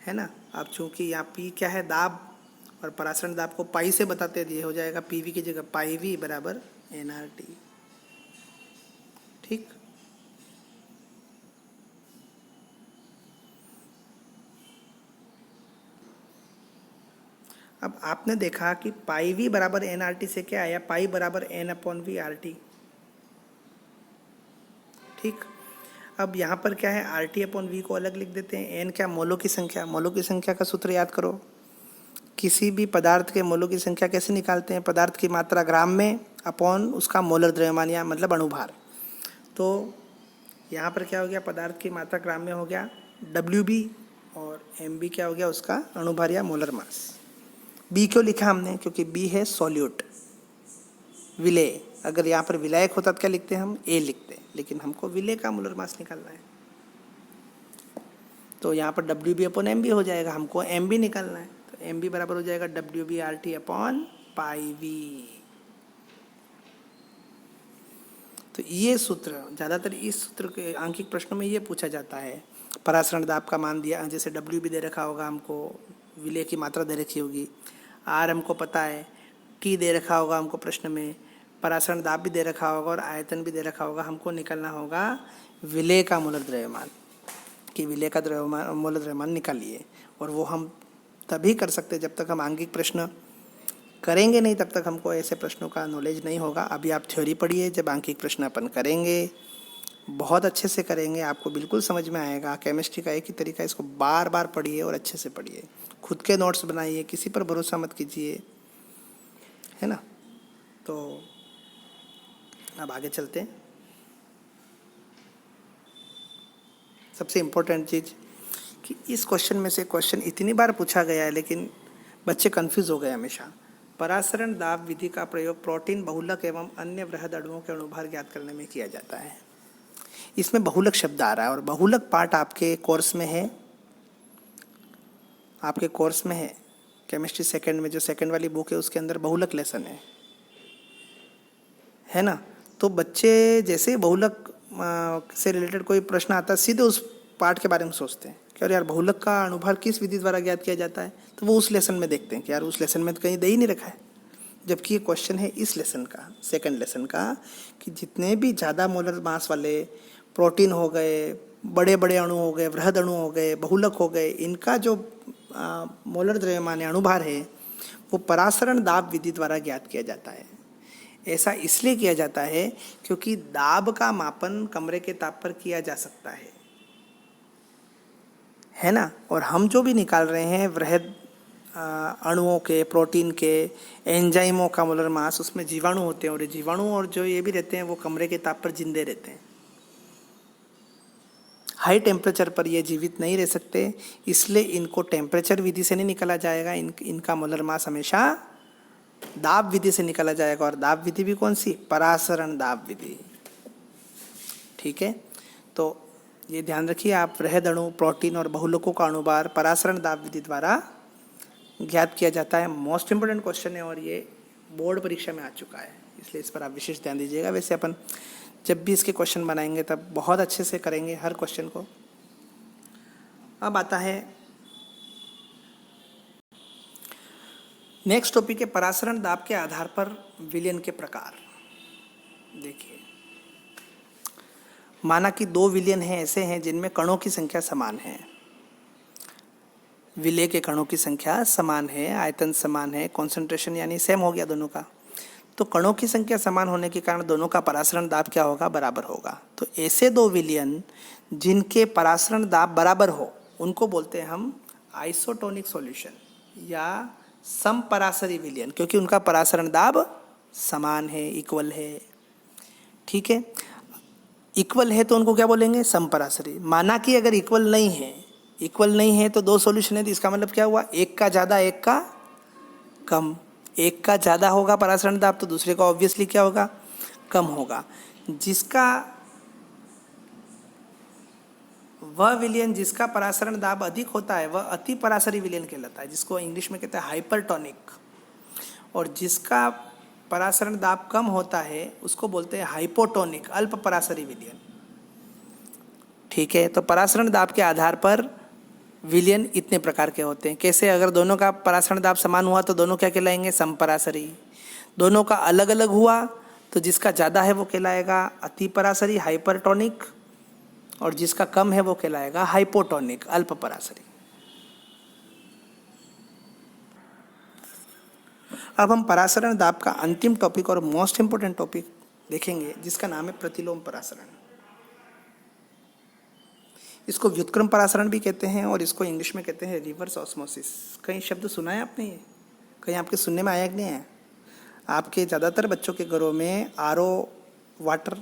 है ना। अब चूंकि यहाँ P क्या है, दाब, और परासरण दाब को पाई से बताते दिए, हो जाएगा PV की जगह पाई V बराबर NRT। ठीक, अब आपने देखा कि पाई V बराबर NRT से क्या आया, पाई बराबर N/V RT। ठीक, अब यहाँ पर क्या है, RT/V को अलग लिख देते हैं। N क्या, मोलों की संख्या। मोलों की संख्या का सूत्र याद करो। किसी भी पदार्थ के मोलों की संख्या कैसे निकालते हैं, पदार्थ की मात्रा ग्राम में अपॉन उसका मोलर द्रव्यमान, या मतलब अणुभार। तो यहाँ पर क्या हो गया, पदार्थ की मात्रा ग्राम में हो गया WB, और MB क्या हो गया, उसका अणुभार या मोलर मास। B क्यों लिखा हमने, क्योंकि B है सॉल्यूट, विलेय। अगर यहाँ पर विलायक होता तो क्या लिखते हैं हम, A लिखते, लेकिन हमको विलेय का मोलर मास निकालना है, तो यहाँ पर WB/MB हो जाएगा, हमको MB निकालना है। तो MB बराबर हो जाएगा WB/RT/पाई V। तो ये सूत्र ज़्यादातर इस सूत्र के आंकिक प्रश्नों में ये पूछा जाता है। परासरण दाब का मान दिया, जैसे WB दे रखा होगा हमको, विलेय की मात्रा दे रखी होगी, R हमको पता है, T दे रखा होगा हमको प्रश्न में, परासरण दाब भी दे रखा होगा और आयतन भी दे रखा होगा। हमको निकालना होगा विलेय का मोलर द्रव्यमान, कि विलेय का द्रव्यमान, मोलर द्रव्यमान निकालिए। और वो हम तभी कर सकते जब तक हम आंकिक प्रश्न करेंगे नहीं, तब तक हमको ऐसे प्रश्नों का नॉलेज नहीं होगा। अभी आप थ्योरी पढ़िए, जब आंकिक प्रश्न अपन करेंगे बहुत अच्छे से करेंगे, आपको बिल्कुल समझ में आएगा। केमिस्ट्री का एक ही तरीका है, इसको बार बार पढ़िए और अच्छे से पढ़िए, खुद के नोट्स बनाइए, किसी पर भरोसा मत कीजिए, है ना। तो अब आगे चलते हैं। सबसे इम्पोर्टेंट चीज़ कि इस क्वेश्चन में से क्वेश्चन इतनी बार पूछा गया है लेकिन बच्चे कंफ्यूज हो गए हमेशा। परासरण दाब विधि का प्रयोग प्रोटीन, बहुलक एवं अन्य वृहद अणुओं के अणुभार ज्ञात करने में किया जाता है। इसमें बहुलक शब्द आ रहा है, और बहुलक पार्ट आपके कोर्स में है, आपके कोर्स में है केमिस्ट्री सेकंड में, जो सेकंड वाली बुक है उसके अंदर बहुलक लेसन है ना। तो बच्चे जैसे बहुलक से रिलेटेड कोई प्रश्न आता है सीधे उस पार्ट के बारे में सोचते हैं कि यार बहुलक का अणुभार किस विधि द्वारा ज्ञात किया जाता है, तो वो उस लेसन में देखते हैं कि यार उस लेसन में तो कहीं दे ही नहीं रखा है। जबकि ये क्वेश्चन है इस लेसन का, सेकंड लेसन का, कि जितने भी ज़्यादा मोलर मास वाले प्रोटीन हो गए, बड़े बड़े अणु हो गए, वृहद अणु हो गए, बहुलक हो गए, इनका जो मोलर द्रव्यमान अणुभार है वो परासरण दाब विधि द्वारा ज्ञात किया जाता है। ऐसा इसलिए किया जाता है क्योंकि दाब का मापन कमरे के ताप पर किया जा सकता है ना। और हम जो भी निकाल रहे हैं वृहद अणुओं के, प्रोटीन के, एंजाइमों का मोलर मास, उसमें जीवाणु होते हैं और ये जीवाणु और जो ये भी रहते हैं वो कमरे के ताप पर जिंदे रहते हैं। हाई टेम्परेचर पर ये जीवित नहीं रह सकते, इसलिए इनको टेम्परेचर विधि से नहीं निकाला जाएगा। इनका मोलर मास हमेशा दाब विधि से निकाला जाएगा। और दाब विधि भी कौन सी? परासरण दाब विधि। ठीक है, तो ये ध्यान रखिए आप, वृहद अणु, प्रोटीन और बहुलकों का अणुभार परासरण दाब विधि द्वारा ज्ञात किया जाता है। मोस्ट इंपोर्टेंट क्वेश्चन है और ये बोर्ड परीक्षा में आ चुका है, इसलिए इस पर आप विशेष ध्यान दीजिएगा। वैसे अपन जब भी इसके क्वेश्चन बनाएंगे तब बहुत अच्छे से करेंगे हर क्वेश्चन को। अब आता है नेक्स्ट टॉपिक है परासरण दाब के आधार पर विलयन के प्रकार। देखिए, माना कि दो विलयन हैं ऐसे हैं जिनमें कणों की संख्या समान है। विलय के कणों की संख्या समान है, आयतन समान है, कॉन्सेंट्रेशन यानी सेम हो गया दोनों का। तो कणों की संख्या समान होने के कारण दोनों का परासरण दाब क्या होगा? बराबर होगा। तो ऐसे दो विलयन जिनके परासरण दाब बराबर हो उनको बोलते हैं हम आइसोटोनिक सॉल्यूशन या समपरासरी विलयन, क्योंकि उनका परासरण दाब समान है, इक्वल है। ठीक है, इक्वल है तो उनको क्या बोलेंगे? समपरासरी। माना कि अगर इक्वल नहीं है तो दो सॉल्यूशन है, तो इसका मतलब क्या हुआ? एक का ज़्यादा एक का कम। एक का ज़्यादा होगा परासरण दाब तो दूसरे का ऑब्वियसली क्या होगा? कम होगा। वह विलयन जिसका परासरण दाब अधिक होता है वह अति परासरी विलयन कहलाता है, जिसको इंग्लिश में कहते हैं हाइपरटोनिक। और जिसका परासरण दाब कम होता है उसको बोलते हैं हाइपोटोनिक, अल्प परासरी विलयन। ठीक है, तो परासरण दाब के आधार पर विलयन इतने प्रकार के होते हैं। कैसे? अगर दोनों का परासरण दाब समान हुआ तो दोनों क्या कहलाएंगे? समपरासरी। दोनों का अलग अलग हुआ तो जिसका ज़्यादा है वो कहलाएगा अति परासरी, हाइपरटोनिक, और जिसका कम है वो कहलाएगा हाइपोटोनिक, अल्प परासरी। अब हम परासरण दाब का अंतिम टॉपिक और मोस्ट इंपोर्टेंट टॉपिक देखेंगे, जिसका नाम है प्रतिलोम परासरण। इसको व्युत्क्रम परासरण भी कहते हैं और इसको इंग्लिश में कहते हैं रिवर्स ऑस्मोसिस। कई शब्द सुना है आपने? ये कहीं आपके सुनने में आया कि नहीं है? आपके ज़्यादातर बच्चों के घरों में आरओ वाटर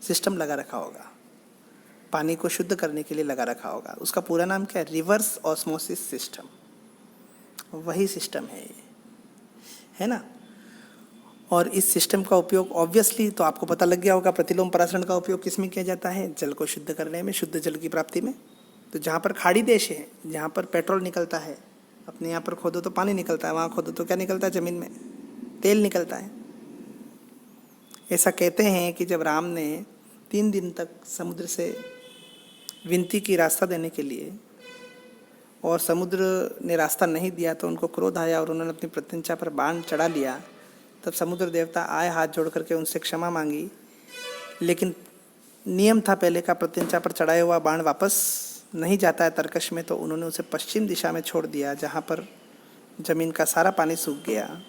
सिस्टम लगा रखा होगा, पानी को शुद्ध करने के लिए लगा रखा होगा। उसका पूरा नाम क्या है? Reverse osmosis system. वही सिस्टम है ये, है ना। और इस सिस्टम का उपयोग ऑब्वियसली तो आपको पता लग गया होगा, प्रतिलोम परासरण का उपयोग किस में किया जाता है? जल को शुद्ध करने में, शुद्ध जल की प्राप्ति में। तो जहाँ पर खाड़ी देश है, जहाँ पर पेट्रोल निकलता है, अपने यहाँ पर खोदो तो पानी निकलता है, वहाँ खोदो तो क्या निकलता है? ज़मीन में तेल निकलता है। ऐसा कहते हैं कि जब राम ने 3 दिन तक समुद्र से विनती की रास्ता देने के लिए और समुद्र ने रास्ता नहीं दिया तो उनको क्रोध आया और उन्होंने अपनी प्रत्यंचा पर बाण चढ़ा लिया। तब समुद्र देवता आए, हाथ जोड़ करके उनसे क्षमा मांगी, लेकिन नियम था पहले का, प्रत्यंचा पर चढ़ाया हुआ बाण वापस नहीं जाता है तरकश में, तो उन्होंने उसे पश्चिम दिशा में छोड़ दिया, जहाँ पर जमीन का सारा पानी सूख गया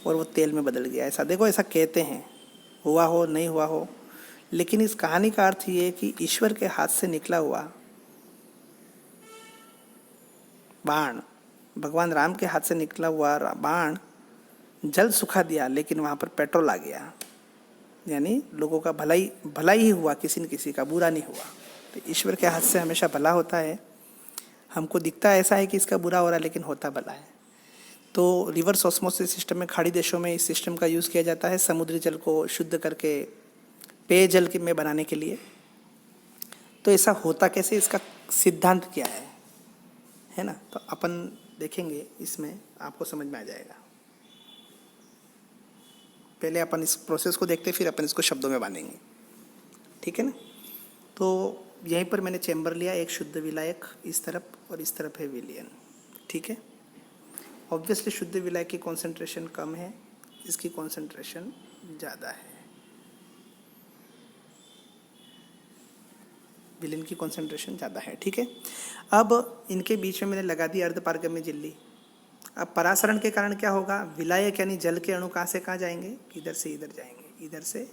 और वो तेल में बदल गया। ऐसा देखो, ऐसा कहते हैं, हुआ हो नहीं हुआ हो, लेकिन इस कहानी का अर्थ ये है कि ईश्वर के हाथ से निकला हुआ बाण, भगवान राम के हाथ से निकला हुआ बाण जल सुखा दिया, लेकिन वहाँ पर पेट्रोल आ गया। यानी लोगों का भलाई ही हुआ, किसी न किसी का बुरा नहीं हुआ। तो ईश्वर के हाथ से हमेशा भला होता है। हमको दिखता ऐसा है कि इसका बुरा हो रहा है, लेकिन होता भला है। तो रिवर्स ऑस्मोसिस सिस्टम में खाड़ी देशों में इस सिस्टम का यूज़ किया जाता है समुद्री जल को शुद्ध करके पेयजल में बनाने के लिए। तो ऐसा होता कैसे, इसका सिद्धांत क्या है ना, तो अपन देखेंगे, इसमें आपको समझ में आ जाएगा। पहले अपन इस प्रोसेस को देखते, फिर अपन इसको शब्दों में बांधेंगे, ठीक है ना। तो यहीं पर मैंने चैम्बर लिया, एक शुद्ध विलायक इस तरफ और इस तरफ है विलयन, ठीक है। ऑब्वियसली शुद्ध विलायक की कॉन्सेंट्रेशन कम है, इसकी कॉन्सेंट्रेशन ज़्यादा है। विलयन की कॉन्सेंट्रेशन ज़्यादा है, ठीक है। अब इनके बीच में मैंने लगा दी अर्धपारगम्य झिल्ली। अब परासरण के कारण क्या होगा, विलायक यानी जल के अणु कहाँ से कहाँ जाएंगे, इधर से इधर जाएंगे, इधर से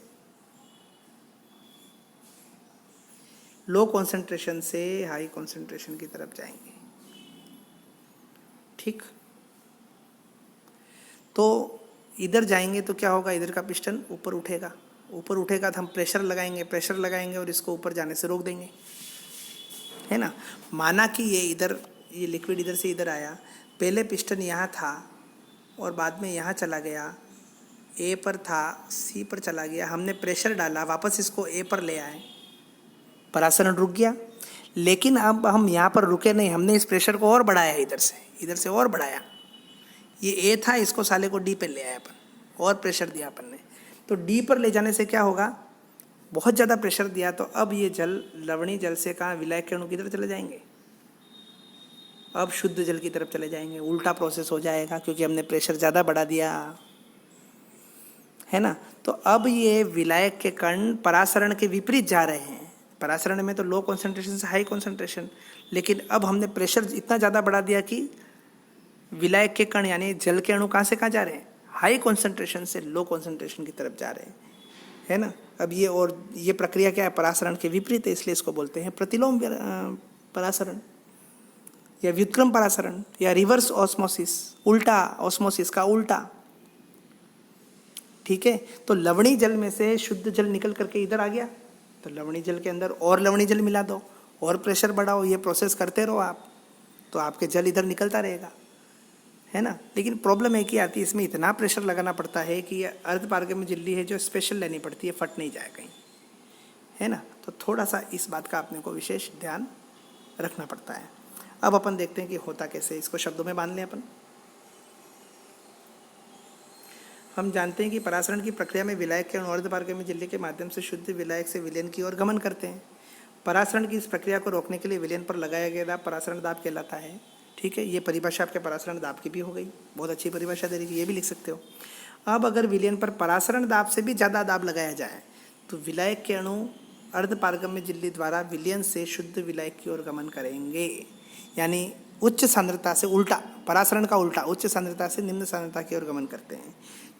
लो कॉन्सेंट्रेशन से हाई कॉन्सेंट्रेशन की तरफ जाएंगे। ठीक, तो इधर जाएंगे तो क्या होगा, इधर का पिस्टन ऊपर उठेगा, ऊपर उठेगा तो हम प्रेशर लगाएंगे और इसको ऊपर जाने से रोक देंगे, है ना। माना कि ये लिक्विड इधर से इधर आया, पहले पिस्टन यहाँ था और बाद में यहाँ चला गया, ए पर था, सी पर चला गया, हमने प्रेशर डाला, वापस इसको ए पर ले आए, परासरण रुक गया। लेकिन अब हम यहाँ पर रुके नहीं, हमने इस प्रेशर को और बढ़ाया, इधर से और बढ़ाया, ये ए था, इसको साले को डी पे ले आए अपन, और प्रेशर दिया अपन ने। तो डी पर ले जाने से क्या होगा, बहुत ज़्यादा प्रेशर दिया, तो अब ये जल लवणीय जल से कहाँ, विलायक के अणु की तरफ चले जाएंगे, अब शुद्ध जल की तरफ चले जाएंगे। उल्टा प्रोसेस हो जाएगा क्योंकि हमने प्रेशर ज़्यादा बढ़ा दिया, है ना। तो अब ये विलायक के कण परासरण के विपरीत जा रहे हैं। परासरण में तो लो कॉन्सेंट्रेशन से हाई कॉन्सेंट्रेशन, लेकिन अब हमने प्रेशर इतना ज़्यादा बढ़ा दिया कि विलायक के कण यानी जल के अणु कहाँ से कहाँ जा रहे हैं, हाई कॉन्सेंट्रेशन से लो कॉन्सेंट्रेशन की तरफ जा रहे हैं, है ना। अब ये प्रक्रिया क्या है, परासरण के विपरीत है, इसलिए इसको बोलते हैं प्रतिलोम परासरण या व्युत्क्रम परासरण या रिवर्स ऑस्मोसिस, उल्टा ऑस्मोसिस का उल्टा। ठीक है, तो लवणीय जल में से शुद्ध जल निकल करके इधर आ गया, तो लवणीय जल के अंदर और लवणीय जल मिला दो और प्रेशर बढ़ाओ, ये प्रोसेस करते रहो आप, तो आपके जल इधर निकलता रहेगा, है ना। लेकिन प्रॉब्लम एक ही आती है, इसमें इतना प्रेशर लगाना पड़ता है कि ये अर्धपारगम्य झिल्ली है जो स्पेशल लेनी पड़ती है, फट नहीं जाए कहीं, है ना। तो थोड़ा सा इस बात का आपने को विशेष ध्यान रखना पड़ता है। अब अपन देखते हैं कि होता कैसे, इसको शब्दों में बांध लें अपन। हम जानते हैं कि परासरण की प्रक्रिया में विलायक के अणु अर्धपारगम्य झिल्ली के माध्यम से शुद्ध विलायक से विलयन की ओर गमन करते हैं। परासरण की इस प्रक्रिया को रोकने के लिए विलयन पर लगाया गया दाब परासरण दाब कहलाता है। ठीक है, ये परिभाषा आपके परासरण दाब की भी हो गई, बहुत अच्छी परिभाषा दे रही है, ये भी लिख सकते हो। अब अगर विलयन पर परासरण दाब से भी ज़्यादा दाब लगाया जाए तो विलायक के अणु अर्धपारगम्य झिल्ली द्वारा विलयन से शुद्ध विलायक की ओर गमन करेंगे, यानी उच्च सांद्रता से उल्टा, परासरण का उल्टा, उच्च सांद्रता से निम्न सांद्रता की ओर गमन करते हैं।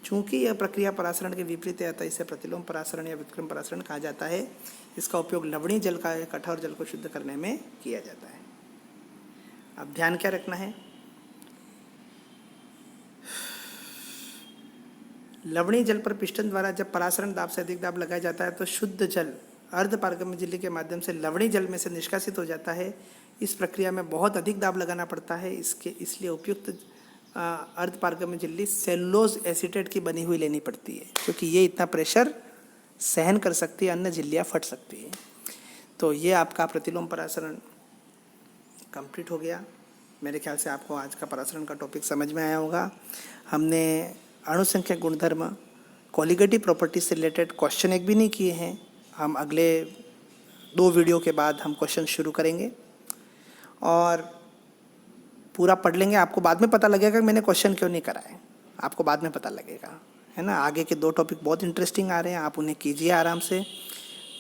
चूंकि यह प्रक्रिया परासरण के विपरीत है, अतः इसे प्रतिलोम परासरण या व्युत्क्रम परासरण कहा जाता है। इसका उपयोग लवणीय जल का कठोर जल को शुद्ध करने में किया जाता है। अब ध्यान क्या रखना है, लवणीय जल पर पिस्टन द्वारा जब परासरण दाब से अधिक दाब लगाया जाता है तो शुद्ध जल अर्धपारगम्य झिल्ली के माध्यम से लवणीय जल में से निष्कासित हो जाता है। इस प्रक्रिया में बहुत अधिक दाब लगाना पड़ता है, इसलिए उपयुक्त अर्धपारगम्य झिल्ली सेलुलोज एसीटेट की बनी हुई लेनी पड़ती है, क्योंकि ये इतना प्रेशर सहन कर सकती है, अन्य झिल्लियाँ फट सकती है। तो ये आपका प्रतिलोम परासरण कंप्लीट हो गया। मेरे ख्याल से आपको आज का परासरण का टॉपिक समझ में आया होगा। हमने अणुसंख्यक गुणधर्म, कोलिगेटिव प्रॉपर्टी से रिलेटेड क्वेश्चन एक भी नहीं किए हैं। हम अगले 2 वीडियो के बाद हम क्वेश्चन शुरू करेंगे और पूरा पढ़ लेंगे। आपको बाद में पता लगेगा कि मैंने क्वेश्चन क्यों नहीं करा है, आपको बाद में पता लगेगा, है ना। आगे के 2 टॉपिक बहुत इंटरेस्टिंग आ रहे हैं, आप उन्हें कीजिए आराम से।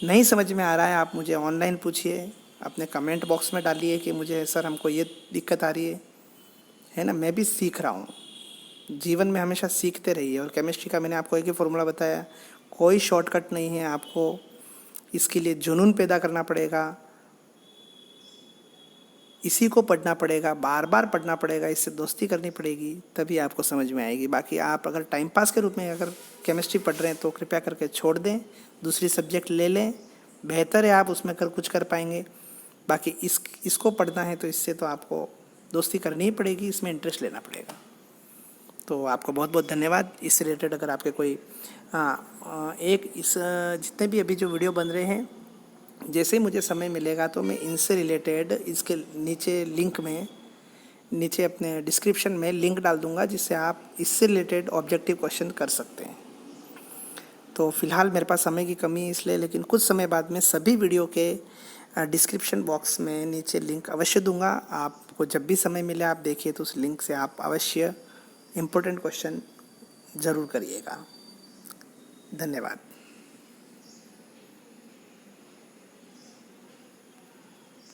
नहीं समझ में आ रहा है आप मुझे ऑनलाइन पूछिए, अपने कमेंट बॉक्स में डालिए कि मुझे सर हमको ये दिक्कत आ रही है ना। मैं भी सीख रहा हूँ, जीवन में हमेशा सीखते रहिए। और केमिस्ट्री का मैंने आपको एक ही फॉर्मूला बताया, कोई शॉर्टकट नहीं है, आपको इसके लिए जुनून पैदा करना पड़ेगा, इसी को पढ़ना पड़ेगा, बार बार पढ़ना पड़ेगा, इससे दोस्ती करनी पड़ेगी, तभी आपको समझ में आएगी। बाकी आप अगर टाइम पास के रूप में अगर केमिस्ट्री पढ़ रहे हैं तो कृपया करके छोड़ दें, दूसरी सब्जेक्ट ले लें, बेहतर है आप उसमें कुछ कर पाएंगे। बाकी इसको पढ़ना है तो इससे तो आपको दोस्ती करनी ही पड़ेगी, इसमें इंटरेस्ट लेना पड़ेगा। तो आपको बहुत बहुत धन्यवाद। इससे रिलेटेड अगर आपके कोई जितने भी अभी जो वीडियो बन रहे हैं, जैसे ही मुझे समय मिलेगा तो मैं इनसे रिलेटेड इसके नीचे लिंक में, नीचे अपने डिस्क्रिप्शन में लिंक डाल दूंगा, जिससे आप इससे रिलेटेड ऑब्जेक्टिव क्वेश्चन कर सकते हैं। तो फिलहाल मेरे पास समय की कमी है इसलिए, लेकिन कुछ समय बाद में सभी वीडियो के डिस्क्रिप्शन बॉक्स में नीचे लिंक अवश्य दूंगा। आपको जब भी समय मिले आप देखिए, तो उस लिंक से आप अवश्य इम्पोर्टेंट क्वेश्चन ज़रूर करिएगा। धन्यवाद।